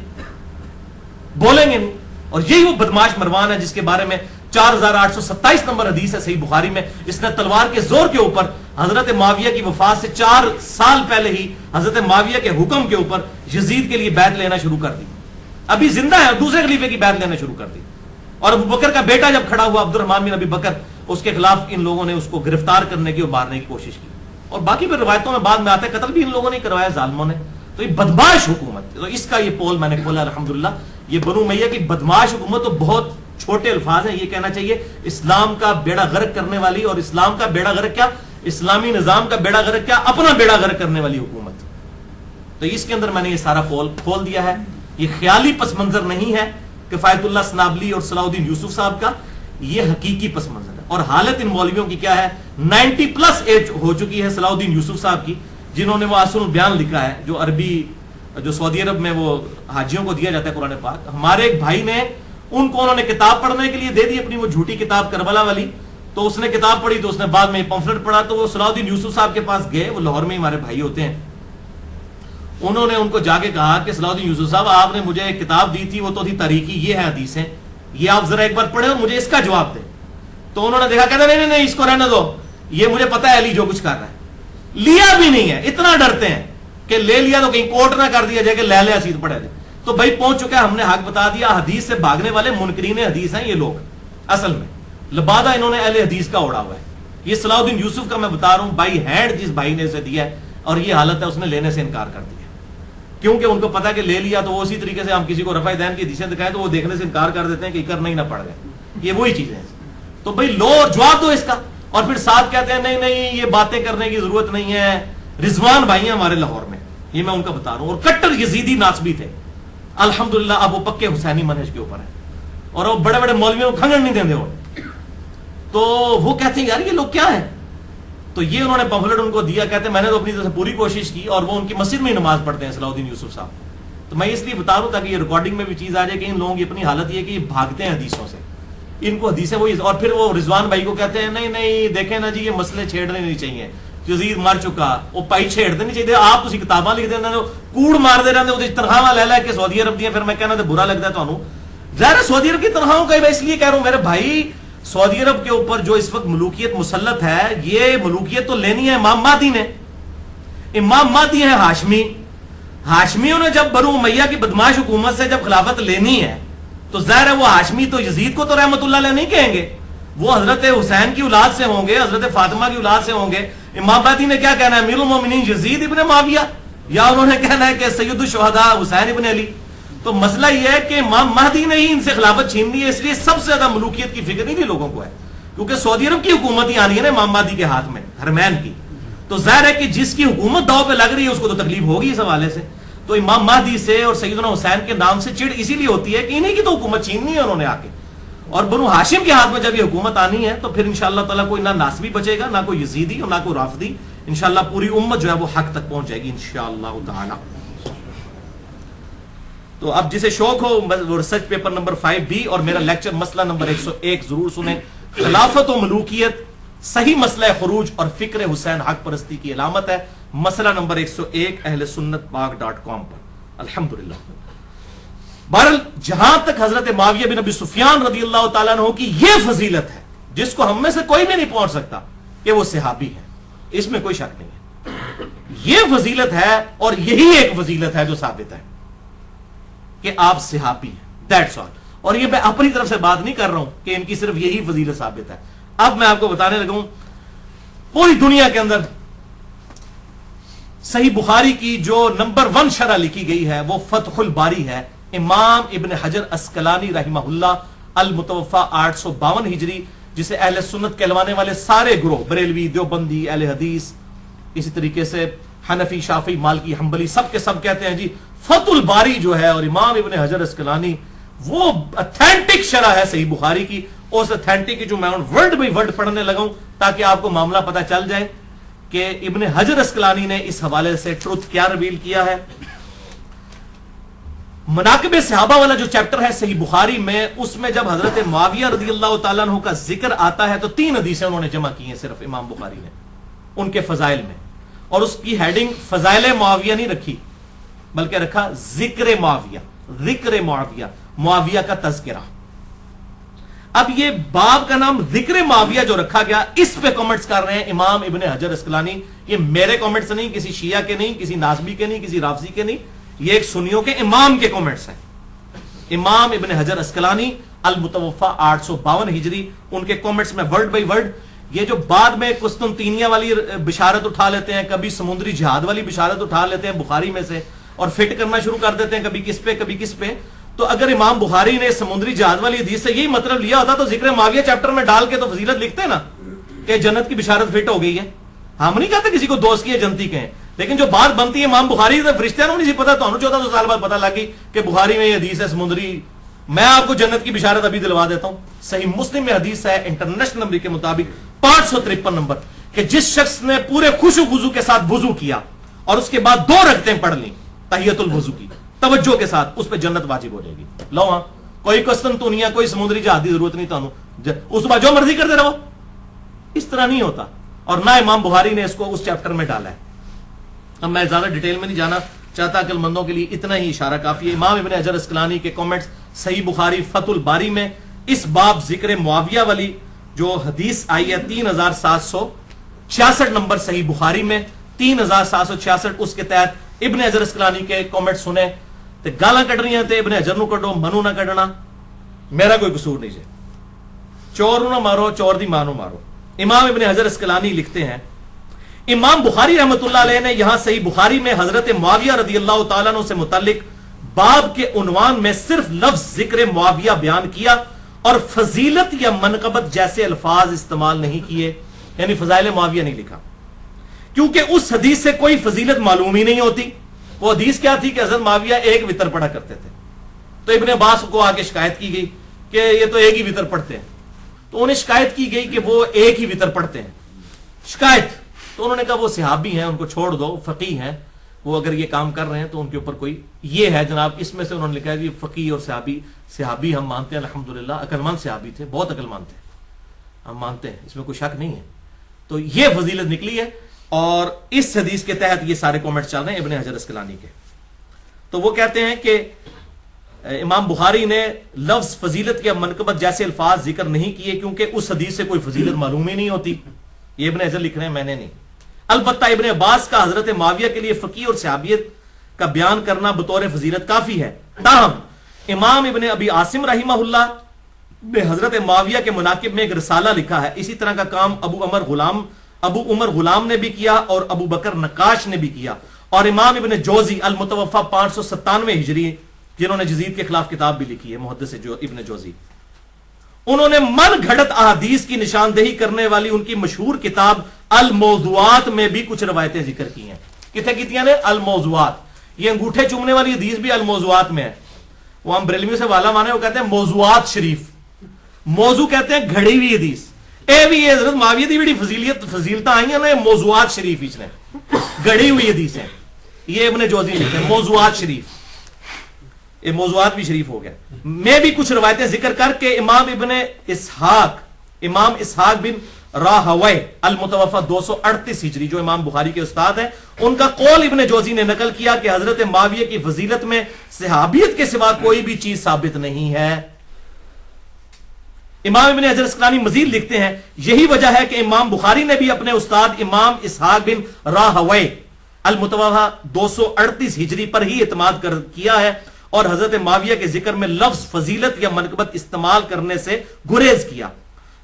بولیں گے نہیں. اور یہی وہ بدماش مروان ہے جس کے بارے میں 4827 نمبر حدیث ہے صحیح بخاری میں. اس نے تلوار کے زور کے اوپر حضرت معاویہ کی وفات سے 4 سال پہلے ہی حضرت معاویہ کے حکم کے اوپر یزید کے لیے بیعت لینا شروع کر دی. ابھی زندہ ہے، دوسرے خلیفے کی بیعت لینا شروع کر دی. اور ابو بکر کا بیٹا جب کھڑا ہوا عبد الرحمن بن ابی بکر، اس کے خلاف ان لوگوں نے اس کو گرفتار کرنے کی اور مارنے کی کوشش کی. اور باقی پھر روایتوں میں بعد میں آتا ہے قتل بھی ان لوگوں نے کروایا ظالموں نے. تو یہ بدماش حکومت، تو اس کا یہ پول میں نے کھولا الحمدللہ. یہ بنو امیہ کی بدماش حکومت تو بہت چھوٹے الفاظ ہیں، یہ کہنا چاہیے اسلام کا بیڑا غرق کرنے والی، اور اسلام کا بیڑا غرق کیا، اسلامی نظام کا بیڑا غرق کیا، اپنا بیڑا غرق کرنے والی حکومت. تو اس کے اندر میں نے یہ سارا پول کھول دیا ہے. یہ خیالی پس منظر نہیں ہے کفایت اللہ سنابلی اور صلاح الدین یوسف صاحب کا، یہ حقیقی پس منظر ہے. اور حالت ان مولویوں کی کیا ہے، 90+ ایج ہو چکی ہے صلاح الدین یوسف صاحب کی، جنہوں نے وہ اصل بیان لکھا ہے جو عربی، جو سعودی عرب میں وہ حاجیوں کو دیا جاتا ہے قرآن پاک. ہمارے ایک بھائی نے ان کو انہوں نے کتاب پڑھنے کے لیے دے دی، اپنی وہ جھوٹی کتاب کربلا والی. تو اس نے کتاب پڑھی تو اس نے بعد میں پمفلٹ پڑھا، تو وہ صلاح الدین یوسف صاحب کے پاس گئے، وہ لاہور میں ہمارے بھائی ہوتے ہیں. انہوں نے ان کو جا کے کہا کہ صلاح الدین یوسف صاحب آپ نے مجھے ایک کتاب دی تھی، وہ تو تھی تاریخی، یہ ہے حدیثیں، یہ آپ ذرا ایک بار پڑھیں اور مجھے اس کا جواب دیں. تو انہوں نے دیکھا، کہتے نہیں نہیں اس کو رہنے دو، یہ مجھے پتا ہے علی جو کچھ کر رہا ہے. لیا بھی نہیں ہے، اتنا ڈرتے ہیں کہ لے لیا تو کہیں کوٹ نہ کر دیا جائے کہ لے لیا سیدھ پڑے دے. تو بھائی پہنچ چکا ہے، ہم نے حق بتا دیا. حدیث سے بھاگنے والے منکرین حدیث ہیں یہ لوگ، اصل میں لبادہ انہوں نے اہل حدیث کا اڑا ہوا ہے. یہ صلاح الدین یوسف کا میں بتا رہا ہوں بائی ہینڈ، جس بھائی نے اسے دیا ہے، اور یہ حالت ہے اس نے لینے سے انکار کر دیا، کیونکہ ان کو پتا کہ لے لیا تو وہ اسی طریقے سے ہم کسی کو رفع دین کی حدیثیں دکھائیں تو وہ دیکھنے سے انکار کر دیتے ہیں کہ کرنا ہی نہ پڑ گئے. یہ وہی چیزیں ہیں. تو بھائی لو اور جواب دو اس کا. اور پھر ساتھ کہتے ہیں نہیں نہیں یہ باتیں کرنے کی ضرورت نہیں ہے. رضوان بھائی ہیں ہمارے لاہور میں، یہ میں ان کا بتا رہا ہوں، اور کٹر یزیدی ناسبی تھے الحمدللہ. اب وہ پکے حسینی منہج کے اوپر ہیں، اور وہ بڑے بڑے مولویوں کو کھنگن نہیں دیندے ہو. تو وہ کہتے ہیں یار یہ لوگ کیا ہے. تو یہ انہوں نے پمفلٹ ان کو دیا، کہتے ہیں میں نے تو اپنی طرف سے پوری کوشش کی، اور وہ ان کی مسجد میں ہی نماز پڑھتے ہیں صلاح الدین یوسف صاحب. تو میں اس لیے بتا رہا ہوں تاکہ یہ ریکارڈنگ میں بھی چیز آ جائے کہ ان لوگوں کی اپنی حالت یہ ہے کہ یہ بھاگتے ہیں حدیثوں سے، ان کو حدیثیں وہی. اور پھر وہ رضوان بھائی کو کہتے ہیں نہیں نہیں دیکھیں نا جی یہ مسئلے چھیڑنے نہیں چاہیے، یزید مر چکا، وہ پائی چھیڑتے نہیں چاہیے. آپ تسی کتاباں لکھ دیندے کوڑ مار دے رہے تنخواہ لے لے کے سعودی عرب دیا. پھر میں کہنا تو برا لگتا ہے تمہیں، ظاہر سعودی عرب کی تنخواہوں کا. میں اس لیے کہہ رہا ہوں میرے بھائی، سعودی عرب کے اوپر جو اس وقت ملوکیت مسلط ہے، یہ ملوکیت تو لینی ہے امام مہدی نے. امام مہدی ہے ہاشمی. ہاشمیوں نے جب بنو امیہ کی بدماش حکومت سے جب خلافت لینی ہے تو ظاہر ہے وہ ہاشمی تو یزید کو تو رحمت اللہ علیہ نہیں کہیں گے، وہ حضرت حسین کی اولاد سے ہوں گے، حضرت فاطمہ کی اولاد سے ہوں گے. امام مہدی نے کیا کہنا ہے، امیر المومنین یزید ابن معاویہ، یا انہوں نے کہنا ہے کہ سید الشہداء حسین ابن علی. تو مسئلہ یہ ہے کہ امام مہدی نے ہی ان سے خلافت چھین لی ہے، اس لیے سب سے زیادہ ملوکیت کی فکر نہیں تھی لوگوں کو ہے، کیونکہ سعودی عرب کی حکومت ہی آنی ہے نا امام مہدی کے ہاتھ میں، حرمین کی. تو ظاہر ہے کہ جس کی حکومت داؤ پہ لگ رہی ہے اس کو تو تکلیف ہوگی اس حوالے سے. تو امام مہدی سے اور سیدنا حسین کے نام سے چڑ اسی لیے ہوتی ہے کہ انہیں کی تو حکومت چھیننی ہے انہوں نے آ کے، اور بنو ہاشم کے ہاتھ میں جب یہ حکومت آنی ہے تو پھر انشاءاللہ تعالیٰ کوئی نہ ناسبی بچے گا، نہ کوئی یزیدی اور نہ کوئی رافضی. انشاءاللہ پوری امت جو ہے وہ حق تک پہنچ جائے گی انشاءاللہ تعالیٰ. تو اب جسے شوق ہو وہ ریسرچ پیپر نمبر 5B اور میرا لیکچر مسئلہ نمبر 101 ضرور سنیں. خلافت و ملوکیت، صحیح مسئلہ خروج اور فکر حسین حق پرستی کی علامت ہے، مسئلہ نمبر 101 اہل سنت پاک.com پر. الحمدللہ. بہرحال جہاں تک حضرت معاویہ بن ابی سفیان رضی اللہ تعالیٰ عنہ کی یہ فضیلت ہے جس کو ہم میں سے کوئی بھی نہیں پہنچ سکتا کہ وہ صحابی ہے، اس میں کوئی شک نہیں ہے. یہ فضیلت ہے اور یہی ایک فضیلت ہے جو ثابت ہے کہ آپ صحابی ہیں. That's all. اور یہ میں اپنی طرف سے بات نہیں کر رہا ہوں کہ ان کی صرف یہی فضیلت ثابت ہے. اب میں آپ کو بتانے لگا ہوں پوری دنیا کے اندر صحیح بخاری کی جو نمبر 1 شرح لکھی گئی ہے وہ فتح الباری ہے، امام ابن حجر اسقلانی رحمہ اللہ، المتوفا 852 ہجری، جسے اہل سنت کہلوانے والے سارے گروہ، بریلوی، دیوبندی، اہل حدیث، اسی طریقے سے حنفی، شافعی، مالکی، حنبلی، سب کے سب کہتے ہیں جی فتح الباری جو ہے اور امام ابن حجر اسقلانی وہ اتھینٹک شرح ہے صحیح بخاری کی. اس اتھینٹک کی جو میں ورڈ بائی ورڈ پڑھنے لگا ہوں تاکہ آپ کو معاملہ پتہ چل جائے کہ ابن حجر اسقلانی نے اس حوالے سے ٹروتھ کیا ریویل کیا ہے. مناقب صحابہ والا جو چیپٹر ہے صحیح بخاری میں، اس میں جب حضرت معاویہ رضی اللہ تعالیٰ عنہ کا ذکر آتا ہے تو 3 حدیثیں انہوں نے جمع کی ہیں صرف امام بخاری نے ان کے فضائل میں، اور اس کی ہیڈنگ فضائل معاویہ نہیں رکھی بلکہ رکھا ذکر معاویہ، ذکر معاویہ، معاویہ کا تذکرہ. اب یہ باب کا نام ذکر معاویہ جو رکھا گیا، اس پہ کامنٹس کر رہے ہیں امام ابن حجر اسقلانی. یہ میرے کامنٹس نہیں، کسی شیعہ کے نہیں، کسی ناصبی کے نہیں، کسی رافضی کے نہیں، یہ ایک سنیوں کے امام کے کامنٹس ہیں. امام ابن حجر اسقلانی المتوفا 852 ہجری، ان کے کامنٹس میں ورڈ بائی ورڈ. یہ جو بعد میں قسطنطینیہ والی بشارت اٹھا لیتے ہیں، کبھی سمندری جہاد والی بشارت اٹھا لیتے ہیں بخاری میں سے اور فٹ کرنا شروع کر دیتے ہیں کبھی کس پہ کبھی کس پہ. تو اگر امام بخاری نے سمندری جہاد والی حدیث سے یہی مطلب لیا ہوتا تو ذکر معاویہ چیپٹر میں ڈال کے تو فضیلت لکھتے نا کہ جنت کی بشارت فٹ ہو گئی ہے. ہم نہیں کہتے کسی کو دوست کی ہے جنتی کہیں، لیکن جو بات بنتی ہے امام بخاری سے فرشتیاں نہیں سی پتا، تو 1400 سال بعد پتا لگی کہ بخاری میں یہ حدیث ہے سمندری. میں آپ کو جنت کی بشارت ابھی دلوا دیتا ہوں. صحیح مسلم میں حدیث ہے انٹرنیشنل نمبر کے مطابق 553 نمبر کہ جس شخص نے پورے خوشو خضو کے ساتھ وضو کیا اور اس کے بعد 2 رکعتیں پڑھ لیں تحیت الوضو کی توجہ کے ساتھ، اس پہ جنت واجب ہو جائے گی. لو ہاں کوئی قسطنطنیہ کوئی سمندری جہاد کی ضرورت نہیں تانوں، اس بعد جو مرضی کرتے رہو. اس طرح نہیں ہوتا اور نہ امام بخاری نے اس کو اس چیپٹر میں ڈالا ہے. اب میں زیادہ ڈیٹیل میں نہیں جانا چاہتا، عقل مندوں کے لیے اتنا ہی اشارہ کافی ہے. امام ابن حجر اسقلانی کے کامنٹس صحیح بخاری فتح الباری میں اس باب ذکر معاویہ والی جو حدیث آئی ہے 3766 نمبر صحیح بخاری میں 3766، اس کے تحت ابن حجر اسقلانی کے کامنٹ سنے تے گالاں کٹ رہی ہیں تے ابن حجر نو کڈو، منو نہ کڈنا، میرا کوئی قصور نہیں جے. چور نہ مارو، چور دی ماں نو مارو. امام ابن حجر اسقلانی لکھتے ہیں امام بخاری رحمۃ اللہ علیہ نے یہاں صحیح بخاری میں حضرت معاویہ رضی اللہ تعالیٰ عنہ سے متعلق باب کے عنوان میں صرف لفظ ذکر معاویہ بیان کیا اور فضیلت یا منقبت جیسے الفاظ استعمال نہیں کیے، یعنی فضائل معاویہ نہیں لکھا، کیونکہ اس حدیث سے کوئی فضیلت معلوم ہی نہیں ہوتی. وہ حدیث کیا تھی کہ حضرت معاویہ ایک وتر پڑھا کرتے تھے. تو ابن عباس کو آ کے شکایت کی گئی کہ یہ تو ایک ہی وتر پڑھتے ہیں. تو انہیں شکایت کی گئی کہ وہ ایک ہی وتر پڑھتے ہیں. شکایت تو انہوں نے کہا وہ صحابی ہیں، ان کو چھوڑ دو، فقیہ ہیں وہ، اگر یہ کام کر رہے ہیں تو ان کے اوپر کوئی یہ ہے جناب. اس میں سے انہوں نے لکھا ہے کہ فقیہ اور صحابی ہم مانتے ہیں الحمدللہ، عقل مند صحابی تھے، بہت عقل مند تھے، ہم مانتے ہیں، اس میں کوئی شک نہیں ہے. تو یہ فضیلت نکلی ہے اور اس حدیث کے تحت یہ سارے کامنٹس چل رہے ہیں ابن حجر اسقلانی کے. تو وہ کہتے ہیں کہ امام بخاری نے لفظ فضیلت یا منقبت جیسے الفاظ ذکر نہیں کیے کیونکہ اس حدیث سے کوئی فضیلت معلوم ہی نہیں ہوتی. یہ ابن حجر لکھ رہے ہیں، میں نے نہیں. البتہ ابن عباس کا حضرت معاویہ کے لیے فقیہ اور صحابیت کا بیان کرنا بطور فضیلت کافی ہے. تاہم امام ابن ابی عاصم رحمہ اللہ نے حضرت معاویہ کے مناقب میں ایک رسالہ لکھا ہے. اسی طرح کا کام ابو عمر غلام نے بھی کیا اور ابو بکر نقاش نے بھی کیا. اور امام ابن جوزی المتوفا 597 ہجری، جنہوں نے جزید کے خلاف کتاب بھی لکھی ہے، محدث ابن جوزی، انہوں نے من گھڑت احادیث کی نشاندہی کرنے والی ان کی مشہور کتاب الموضوعات میں بھی کچھ روایتیں ذکر کی ہیں. کتنے کتنی نے؟ الموضوعات. یہ انگوٹھے چومنے والی حدیث بھی الموضوعات میں ہے. وہ ہم بریلویوں سے والا مانے، وہ کہتے ہیں موضوعات شریف. موضوع کہتے ہیں گھڑی ہوئی حدیث. اے بھی یہ حضرت معاویہ دی بڑی فضیلتاں آئی ہیں نا، موضوعات شریف اس نے گھڑی ہوئی حدیث ہیں. یہ ابن جوزی لکھتے ہیں موضوعات شریف. یہ موضوعات بھی شریف ہو گیا. میں بھی کچھ روایتیں ذکر کر کے امام اسحاق بن راہوے المتوفى 238 ہجری جو امام بخاری کے استاد ہیں, ان کا قول ابن جوزی نے نقل کیا کہ حضرت معاویہ کی فضیلت میں صحابیت کے سوا کوئی بھی چیز ثابت نہیں ہے. امام ابن حجر اسقلانی مزید لکھتے ہیں یہی وجہ ہے کہ امام بخاری نے بھی اپنے استاد امام اسحاق بن راہوے المتوفى 238 ہجری پر ہی اعتماد کیا ہے اور حضرت معاویہ کے ذکر میں لفظ فضیلت یا منقبت استعمال کرنے سے گریز کیا.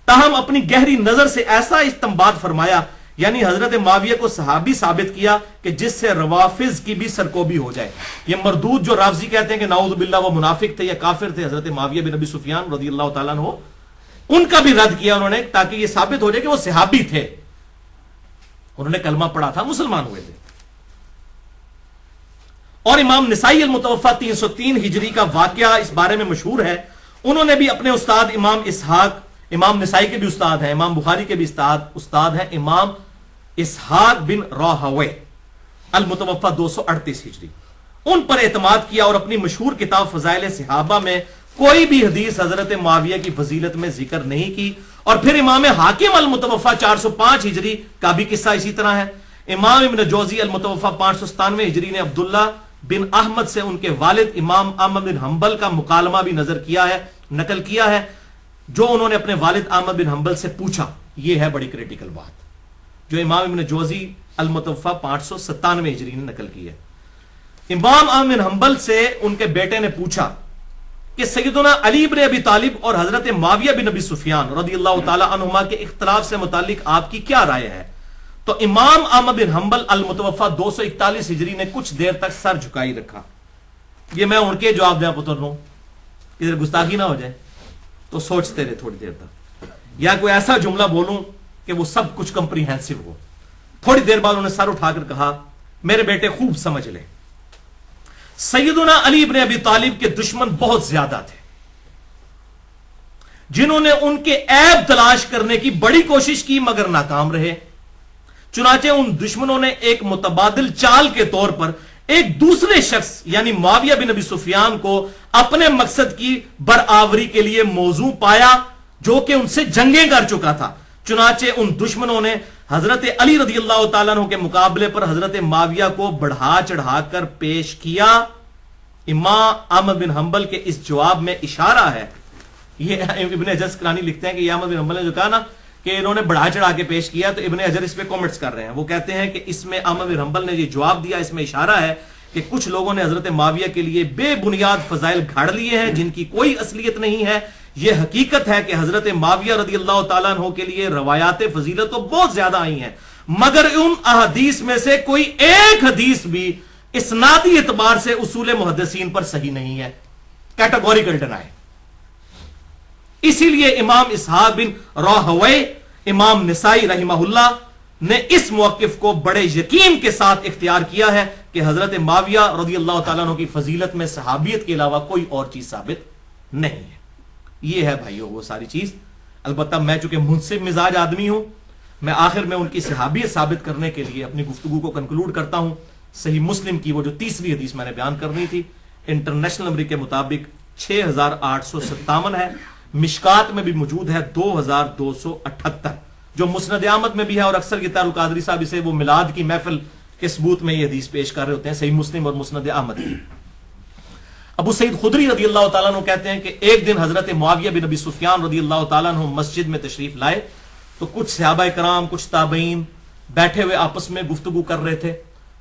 تاہم اپنی گہری نظر سے ایسا استنباط فرمایا, یعنی حضرت معاویہ کو صحابی ثابت کیا کہ جس سے روافض کی بھی سرکوبی ہو جائے. یہ مردود جو رافضی کہتے ہیں کہ نعوذ باللہ وہ منافق تھے یا کافر تھے, حضرت معاویہ بن ابی سفیان رضی اللہ تعالیٰ عنہ, ان کا بھی رد کیا انہوں نے تاکہ یہ ثابت ہو جائے کہ وہ صحابی تھے, انہوں نے کلمہ پڑھا تھا, مسلمان ہوئے تھے. اور امام نسائی المتوفى 303 ہجری کا واقعہ اس بارے میں مشہور ہے. انہوں نے بھی اپنے استاد امام نسائی کے بھی استاد ہیں, امام بخاری کے بھی استاد ہیں امام اسحاق بن راہوے المتوفى 238 ہجری, ان پر اعتماد کیا اور اپنی مشہور کتاب فضائل صحابہ میں کوئی بھی حدیث حضرت معاویہ کی فضیلت میں ذکر نہیں کی. اور پھر امام حاکم المتوفى 405 ہجری کا بھی قصہ اسی طرح ہے. امام ابن جوزی المتوفى 597 ہجری نے عبداللہ بن احمد سے ان کے والد امام احمد بن حنبل کا مکالمہ بھی نقل کیا ہے, جو انہوں نے اپنے والد احمد بن حنبل سے پوچھا. یہ ہے بڑی کریٹیکل بات جو امام ابن جوزی المتوفى 597 ہجری نے نقل کی ہے. امام احمد بن حنبل سے ان کے بیٹے نے پوچھا کہ سیدنا علی بن ابی طالب اور حضرت معاویہ بن ابی سفیان رضی اللہ تعالی عنہما کے اختلاف سے متعلق آپ کی کیا رائے ہے؟ تو امام احمد بن حنبل المتوفى 241 ہجری نے کچھ دیر تک سر جھکائی رکھا. یہ میں ان کے جواب دیں پتر لوں, ادھر گستاخی نہ ہو جائے تو سوچتے رہے تھوڑی دیر تک, یا کوئی ایسا جملہ بولوں کہ وہ سب کچھ کمپریہنسو ہو. تھوڑی دیر بعد انہوں نے سر اٹھا کر کہا میرے بیٹے خوب سمجھ لے, سیدنا علی بن ابی طالب کے دشمن بہت زیادہ تھے جنہوں نے ان کے عیب تلاش کرنے کی بڑی کوشش کی مگر ناکام رہے. چنانچہ ان دشمنوں نے ایک متبادل چال کے طور پر ایک دوسرے شخص یعنی معاویہ بن ابی سفیان کو اپنے مقصد کی برآوری کے لیے موزوں پایا جو کہ ان سے جنگیں کر چکا تھا. چنانچہ ان دشمنوں نے حضرت علی رضی اللہ تعالیٰ عنہ کے مقابلے پر حضرت معاویہ کو بڑھا چڑھا کر پیش کیا. امام احمد بن حنبل کے اس جواب میں اشارہ ہے, یہ ابن حجر اسقلانی لکھتے ہیں کہ یہ احمد بن حنبل نے جو کہا نا کہ انہوں نے بڑھا چڑھا کے پیش کیا, تو ابن حجر اس پہ کامنٹس کر رہے ہیں. وہ کہتے ہیں کہ اس میں احمد بن حنبل نے یہ جواب دیا, اس میں اشارہ ہے کہ کچھ لوگوں نے حضرت معاویہ کے لیے بے بنیاد فضائل گھڑ لیے ہیں جن کی کوئی اصلیت نہیں ہے. یہ حقیقت ہے کہ حضرت معاویہ رضی اللہ تعالیٰ عنہ کے لیے روایات فضیلت تو بہت زیادہ آئی ہیں, مگر ان احادیث میں سے کوئی ایک حدیث بھی اسنادی اعتبار سے اصول محدثین پر صحیح نہیں ہے. Categorical deny. اسی لیے امام اسحاق بن راہوے امام نسائی رحمہ اللہ نے اس موقف کو بڑے یقین کے ساتھ اختیار کیا ہے کہ حضرت معاویہ رضی اللہ تعالیٰ عنہ کی فضیلت میں صحابیت کے علاوہ کوئی اور چیز ثابت نہیں ہے. یہ ہے بھائیو وہ ساری چیز. البتہ میں چونکہ منصف مزاج آدمی ہوں, میں آخر میں ان کی صحابیت ثابت کرنے کے لیے اپنی گفتگو کو کنکلوڈ کرتا ہوں. صحیح مسلم کی وہ جو تیسری حدیث میں نے بیان کرنی تھی, انٹرنیشنل نمبر کے مطابق 6857 ہے, مشکات میں بھی موجود ہے 2278, جو مسند احمد میں بھی ہے, اور اکثر گتار القادری صاحب اسے وہ میلاد کی محفل کے ثبوت میں یہ حدیث پیش کر رہے ہوتے ہیں, صحیح مسلم اور مسند احمد کی. ابو سعید خدری رضی اللہ تعالیٰ عنہ کہتے ہیں کہ ایک دن حضرت معاویہ بن ابی سفیان رضی اللہ تعالیٰ عنہ مسجد میں تشریف لائے تو کچھ صحابہ کرام, کچھ تابعین بیٹھے ہوئے آپس میں گفتگو کر رہے تھے.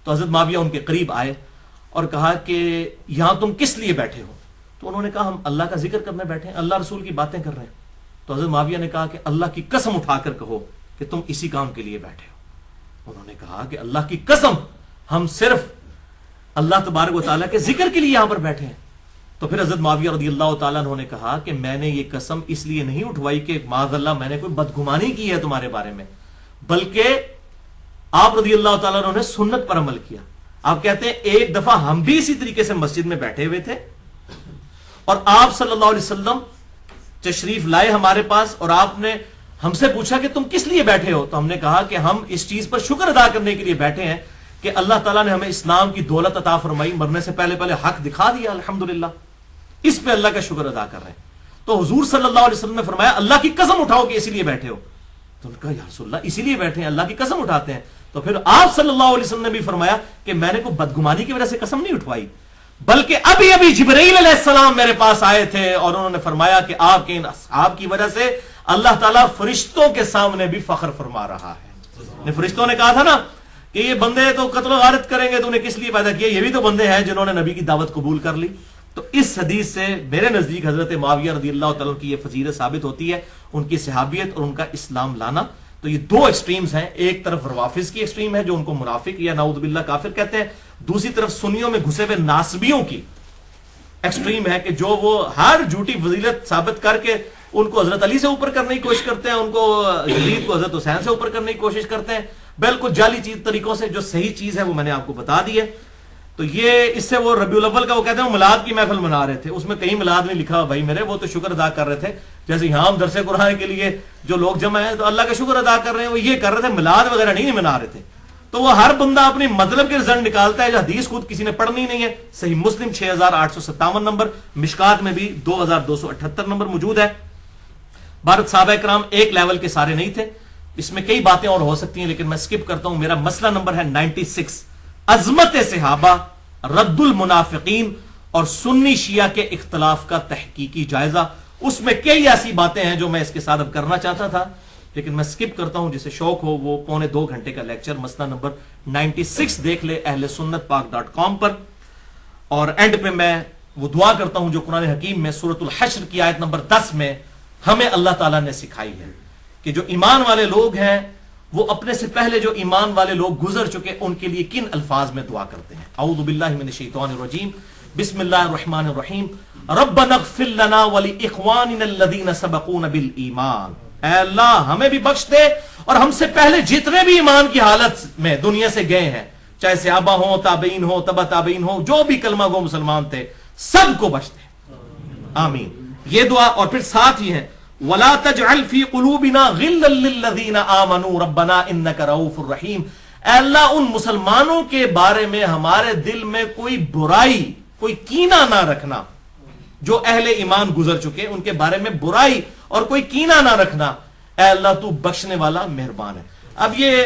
تو حضرت معاویہ ان کے قریب آئے اور کہا کہ یہاں تم کس لیے بیٹھے ہو؟ تو انہوں نے کہا ہم اللہ کا ذکر کرنے بیٹھے ہیں, اللہ رسول کی باتیں کر رہے ہیں. تو حضرت معاویہ نے کہا کہ اللہ کی قسم اٹھا کر کہو کہ تم اسی کام کے لیے بیٹھے ہو. انہوں نے کہا کہ اللہ کی قسم ہم صرف اللہ تبارک و تعالیٰ کے ذکر کے لیے یہاں پر بیٹھے ہیں. تو پھر حضرت معاویہ رضی اللہ تعالیٰ عنہ نے کہا کہ میں نے یہ قسم اس لیے نہیں اٹھوائی کہ معاذ اللہ میں نے کوئی بدگمانی کی ہے تمہارے بارے میں, بلکہ آپ رضی اللہ تعالیٰ عنہ نے سنت پر عمل کیا. آپ کہتے ہیں ایک دفعہ ہم بھی اسی طریقے سے مسجد میں بیٹھے ہوئے تھے اور آپ صلی اللہ علیہ وسلم تشریف لائے ہمارے پاس, اور آپ نے ہم سے پوچھا کہ تم کس لیے بیٹھے ہو؟ تو ہم نے کہا کہ ہم اس چیز پر شکر ادا کرنے کے لیے بیٹھے ہیں کہ اللہ تعالیٰ نے ہمیں اسلام کی دولت عطا فرمائی, مرنے سے پہلے حق دکھا دیا, الحمدللہ. اس پہ اللہ کا شکر ادا کر رہے ہیں. تو حضور صلی اللہ علیہ وسلم نے فرمایا اللہ کی قسم اٹھاؤ کہ اسی لیے بیٹھے ہو. تو انہوں نے کہا یا رسول اللہ اسی لیے بیٹھے ہیں, اللہ کی قسم اٹھاتے ہیں. تو پھر آپ صلی اللہ علیہ وسلم نے بھی فرمایا کہ میں نے کوئی بدگمانی کی وجہ سے قسم نہیں اٹھوائی, بلکہ ابھی ابھی جبرائیل علیہ السلام میرے پاس آئے تھے اور انہوں نے فرمایا کہ آپ کے ان اصحاب کی وجہ سے اللہ تعالیٰ فرشتوں کے سامنے بھی فخر فرما رہا ہے. فرشتوں نے کہا تھا نا کہ یہ بندے تو قتل و غارت کریں گے, تو انہیں کس لیے پیدا کیا, یہ بھی تو بندے ہیں جنہوں نے نبی کی دعوت قبول کر لی. تو اس حدیث سے میرے نزدیک حضرت معاویہ رضی اللہ تعالیٰ کی یہ فضیلت ثابت ہوتی ہے, ان کی صحابیت اور ان کا اسلام لانا. تو یہ دو ایکسٹریمز ہیں, ایک طرف روافظ کی ایکسٹریم ہے جو ان کو منافق یا نعوذ باللہ کافر کہتے ہیں, دوسری طرف سنیوں میں گھسے ہوئے ناسبیوں کی ایکسٹریم ہے کہ جو وہ ہر جھوٹی فضیلت ثابت کر کے ان کو حضرت علی سے اوپر کرنے کی کوشش کرتے ہیں, ان کو یزید کو حضرت حسین سے اوپر کرنے کی کوشش کرتے ہیں, بالکل جعلی طریقوں سے. جو صحیح چیز ہے وہ میں نے آپ کو بتا دی ہے. تو یہ اس سے وہ ربیع الاول کا وہ کہتے ہیں میلاد کی محفل منا رہے تھے, اس میں کہیں میلاد نہیں لکھا بھائی میرے, وہ تو شکر ادا کر رہے تھے جیسے یہاں ہم درس قرآن کے لیے جو لوگ جمع ہیں تو اللہ کا شکر ادا کر رہے ہیں, وہ یہ کر رہے تھے, میلاد وغیرہ نہیں منا رہے تھے. تو وہ ہر بندہ اپنی مطلب کے رزلٹ نکالتا ہے, جو حدیث خود کسی نے پڑھنی نہیں ہے. صحیح مسلم 6857 نمبر, مشکات میں بھی 2278 نمبر موجود ہے. بھارت صحابہ کرام ایک لیول کے سارے نہیں تھے, اس میں کئی باتیں اور ہو سکتی ہیں لیکن میں سکپ کرتا ہوں. میرا مسئلہ نمبر ہے 96, عظمت صحابہ, رد المنافقین اور سنی شیعہ کے اختلاف کا تحقیقی جائزہ. اس میں کئی ایسی باتیں ہیں جو میں اس کے ساتھ اب کرنا چاہتا تھا لیکن میں سکپ کرتا ہوں. جسے شوق ہو وہ 2.25 گھنٹے کا لیکچر مسئلہ نمبر 96 دیکھ لے اہل سنت پاک.com پر. اور اینڈ پہ میں وہ دعا کرتا ہوں جو قرآن حکیم میں سورۃ الحشر کی آیت نمبر 10 میں ہمیں اللہ تعالیٰ نے سکھائی ہے کہ جو ایمان والے لوگ ہیں وہ اپنے سے پہلے جو ایمان والے لوگ گزر چکے ان کے لیے کن الفاظ میں دعا کرتے ہیں. اعوذ باللہ من الشیطان الرجیم, بسم اللہ الرحمن الرحیم, ربنا اغفر لنا ولاخواننا الذین سبقونا بالایمان. اے اللہ ہمیں بھی بخش دے اور ہم سے پہلے جتنے بھی ایمان کی حالت میں دنیا سے گئے ہیں, چاہے صحابہ ہوں, تابعین ہوں, تبع تابعین ہوں, جو بھی کلمہ گو مسلمان تھے, سب کو بخش دے, آمین. یہ دعا. اور پھر ساتھ ہی ہے وَلَا تَجْعَلْ فِي قُلُوبِنَا غِلًّا لِّلَّذِينَ آمَنُوا رَبَّنَا إِنَّكَ رَءُوفٌ رَحِيمٌ. اے اللہ ان مسلمانوں کے بارے میں ہمارے دل میں کوئی برائی, کوئی کینہ نہ رکھنا. جو اہل ایمان گزر چکے ان کے بارے میں برائی اور کوئی کینہ نہ رکھنا. اے اللہ تو بخشنے والا مہربان ہے. اب یہ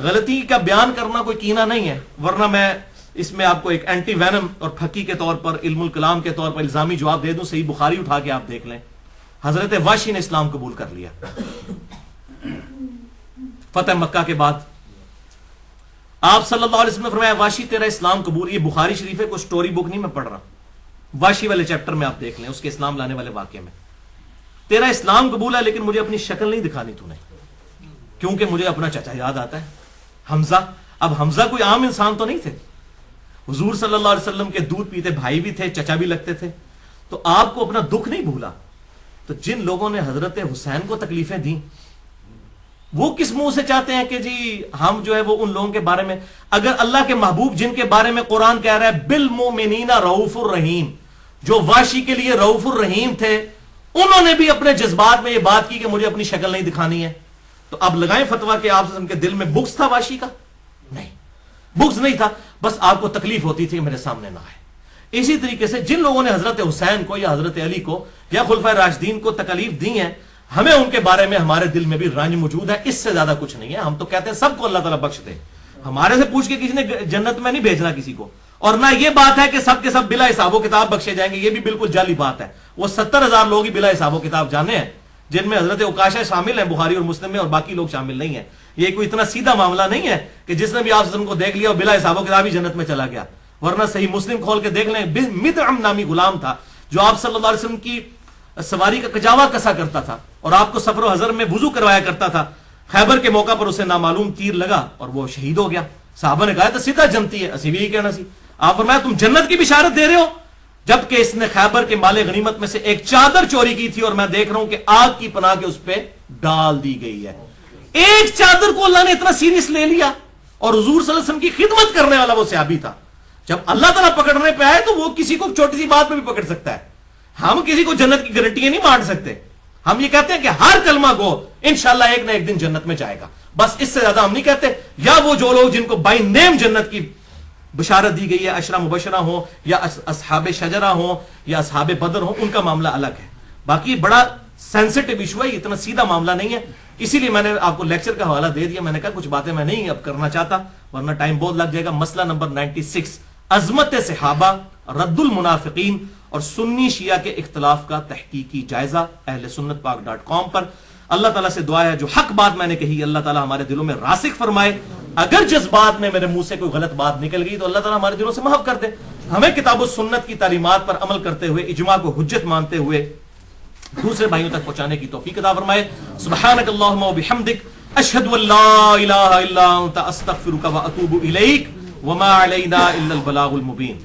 غلطی کا بیان کرنا کوئی کینہ نہیں ہے, ورنہ میں اس میں آپ کو ایک اینٹی وینم اور پھکی کے طور پر, علم الکلام کے طور پر الزامی جواب دے دوں. صحیح بخاری اٹھا کے آپ دیکھ لیں, حضرت واشی نے اسلام قبول کر لیا فتح مکہ کے بعد. آپ صلی اللہ علیہ وسلم نے فرمایا واشی تیرا اسلام قبول. یہ بخاری شریف ہے, کوئی سٹوری بک نہیں میں پڑھ رہا, واشی والے چیپٹر میں آپ دیکھ لیں, اس کے اسلام لانے والے واقعے میں تیرا اسلام قبول ہے لیکن مجھے اپنی شکل نہیں دکھانی تو نے, کیونکہ مجھے اپنا چچا یاد آتا ہے حمزہ. اب حمزہ کوئی عام انسان تو نہیں تھے, حضور صلی اللہ علیہ وسلم کے دودھ پیتے بھائی بھی تھے, چچا بھی لگتے تھے. تو آپ کو اپنا دکھ نہیں بھولا. تو جن لوگوں نے حضرت حسین کو تکلیفیں دیں وہ کس منہ سے چاہتے ہیں کہ جی ہم جو ہے وہ ان لوگوں کے بارے میں, اگر اللہ کے محبوب جن کے بارے میں قرآن کہہ رہا ہے بالمؤمنین رؤوف الرحیم, جو واشی کے لیے رؤوف الرحیم تھے, انہوں نے بھی اپنے جذبات میں یہ بات کی کہ مجھے اپنی شکل نہیں دکھانی ہے. تو اب لگائیں فتویٰ کہ آپ کے دل میں بغض تھا واشی کا؟ نہیں, بغض نہیں تھا, بس آپ کو تکلیف ہوتی تھی میرے سامنے نہ آئے. اسی طریقے سے جن لوگوں نے حضرت حسین کو یا حضرت علی کو یا خلفائے راشدین کو تکلیف دی ہیں, ہمیں ان کے بارے میں ہمارے دل میں بھی رنج موجود ہے, اس سے زیادہ کچھ نہیں ہے. ہم تو کہتے ہیں سب کو اللہ تعالیٰ بخش دے, ہمارے سے پوچھ کے کسی نے جنت میں نہیں بھیجنا کسی کو. اور نہ یہ بات ہے کہ سب کے سب بلا حساب و کتاب بخشے جائیں گے, یہ بھی بالکل جعلی بات ہے. وہ 70,000 لوگ ہی بلا حساب و کتاب جانے ہیں, جن میں حضرت عکاشہ شامل ہیں بخاری اور مسلم میں, اور باقی لوگ شامل نہیں ہیں. یہ کوئی اتنا سیدھا معاملہ نہیں ہے کہ جس نے بھی آپ کو دیکھ لیا اور بلا حساب و کتاب ہی جنت میں چلا گیا. ورنہ صحیح مسلم کھول کے دیکھ لیں, مدعم نامی غلام تھا جو آپ صلی اللہ علیہ وسلم کی سواری کا کجاوا کسا کرتا تھا اور آپ کو سفر و حضر میں وضو کروایا کرتا تھا. خیبر کے موقع پر اسے نامعلوم تیر لگا اور وہ شہید ہو گیا. صحابہ نے کہا تو سیدھا جنتی ہے, اسی بھی یہی کہنا سی. آپ فرمایا تم جنت کی بشارت دے رہے ہو, جبکہ اس نے خیبر کے مال غنیمت میں سے ایک چادر چوری کی تھی اور میں دیکھ رہا ہوں کہ آگ کی پناہ کے اس پہ ڈال دی گئی ہے. ایک چادر کو اللہ نے اتنا سیریس لے لیا, اور حضور صلی اللہ علیہ وسلم کی خدمت کرنے والا وہ صحابی تھا. جب اللہ تعالیٰ پکڑنے پہ آئے تو وہ کسی کو چھوٹی سی بات پہ بھی پکڑ سکتا ہے. ہم کسی کو جنت کی گارنٹیاں نہیں مانگ سکتے. ہم یہ کہتے ہیں کہ ہر کلمہ کو انشاءاللہ ایک نہ ایک دن جنت میں جائے گا, بس اس سے زیادہ ہم نہیں کہتے. یا وہ جو لوگ جن کو بائی نیم جنت کی بشارت دی گئی ہے، عشرہ مبشرہ ہوں یا اصحاب شجرہ ہوں یا اصحاب بدر ہوں، ان کا معاملہ الگ ہے. باقی بڑا سینسٹیو ایشو ہے، اتنا سیدھا معاملہ نہیں ہے. اسی لیے میں نے آپ کو لیکچر کا حوالہ دے دیا. میں نے کہا کچھ باتیں میں نہیں اب کرنا چاہتا ورنہ ٹائم بہت لگ جائے گا. مسئلہ نمبر 96، عظمت صحابہ، رد المنافقین اور سنی شیعہ کے اختلاف کا تحقیقی جائزہ، اہل سنت پاک.com پر. اللہ تعالیٰ سے دعا ہے جو حق بات میں نے کہی اللہ تعالیٰ ہمارے دلوں میں راسخ فرمائے. اگر جذبات میں میرے منہ سے کوئی غلط بات نکل گئی تو اللہ تعالیٰ ہمارے دلوں سے معاف کر دے. ہمیں کتاب و سنت کی تعلیمات پر عمل کرتے ہوئے، اجماع کو حجت مانتے ہوئے دوسرے بھائیوں تک پہنچانے کی توفیق عطا فرمائے. سبحانک اللہم و بحمدک، اشہد ان لا الہ الا انت، استغفرک و اتوب الیک، وما علینا الا البلاغ المبین.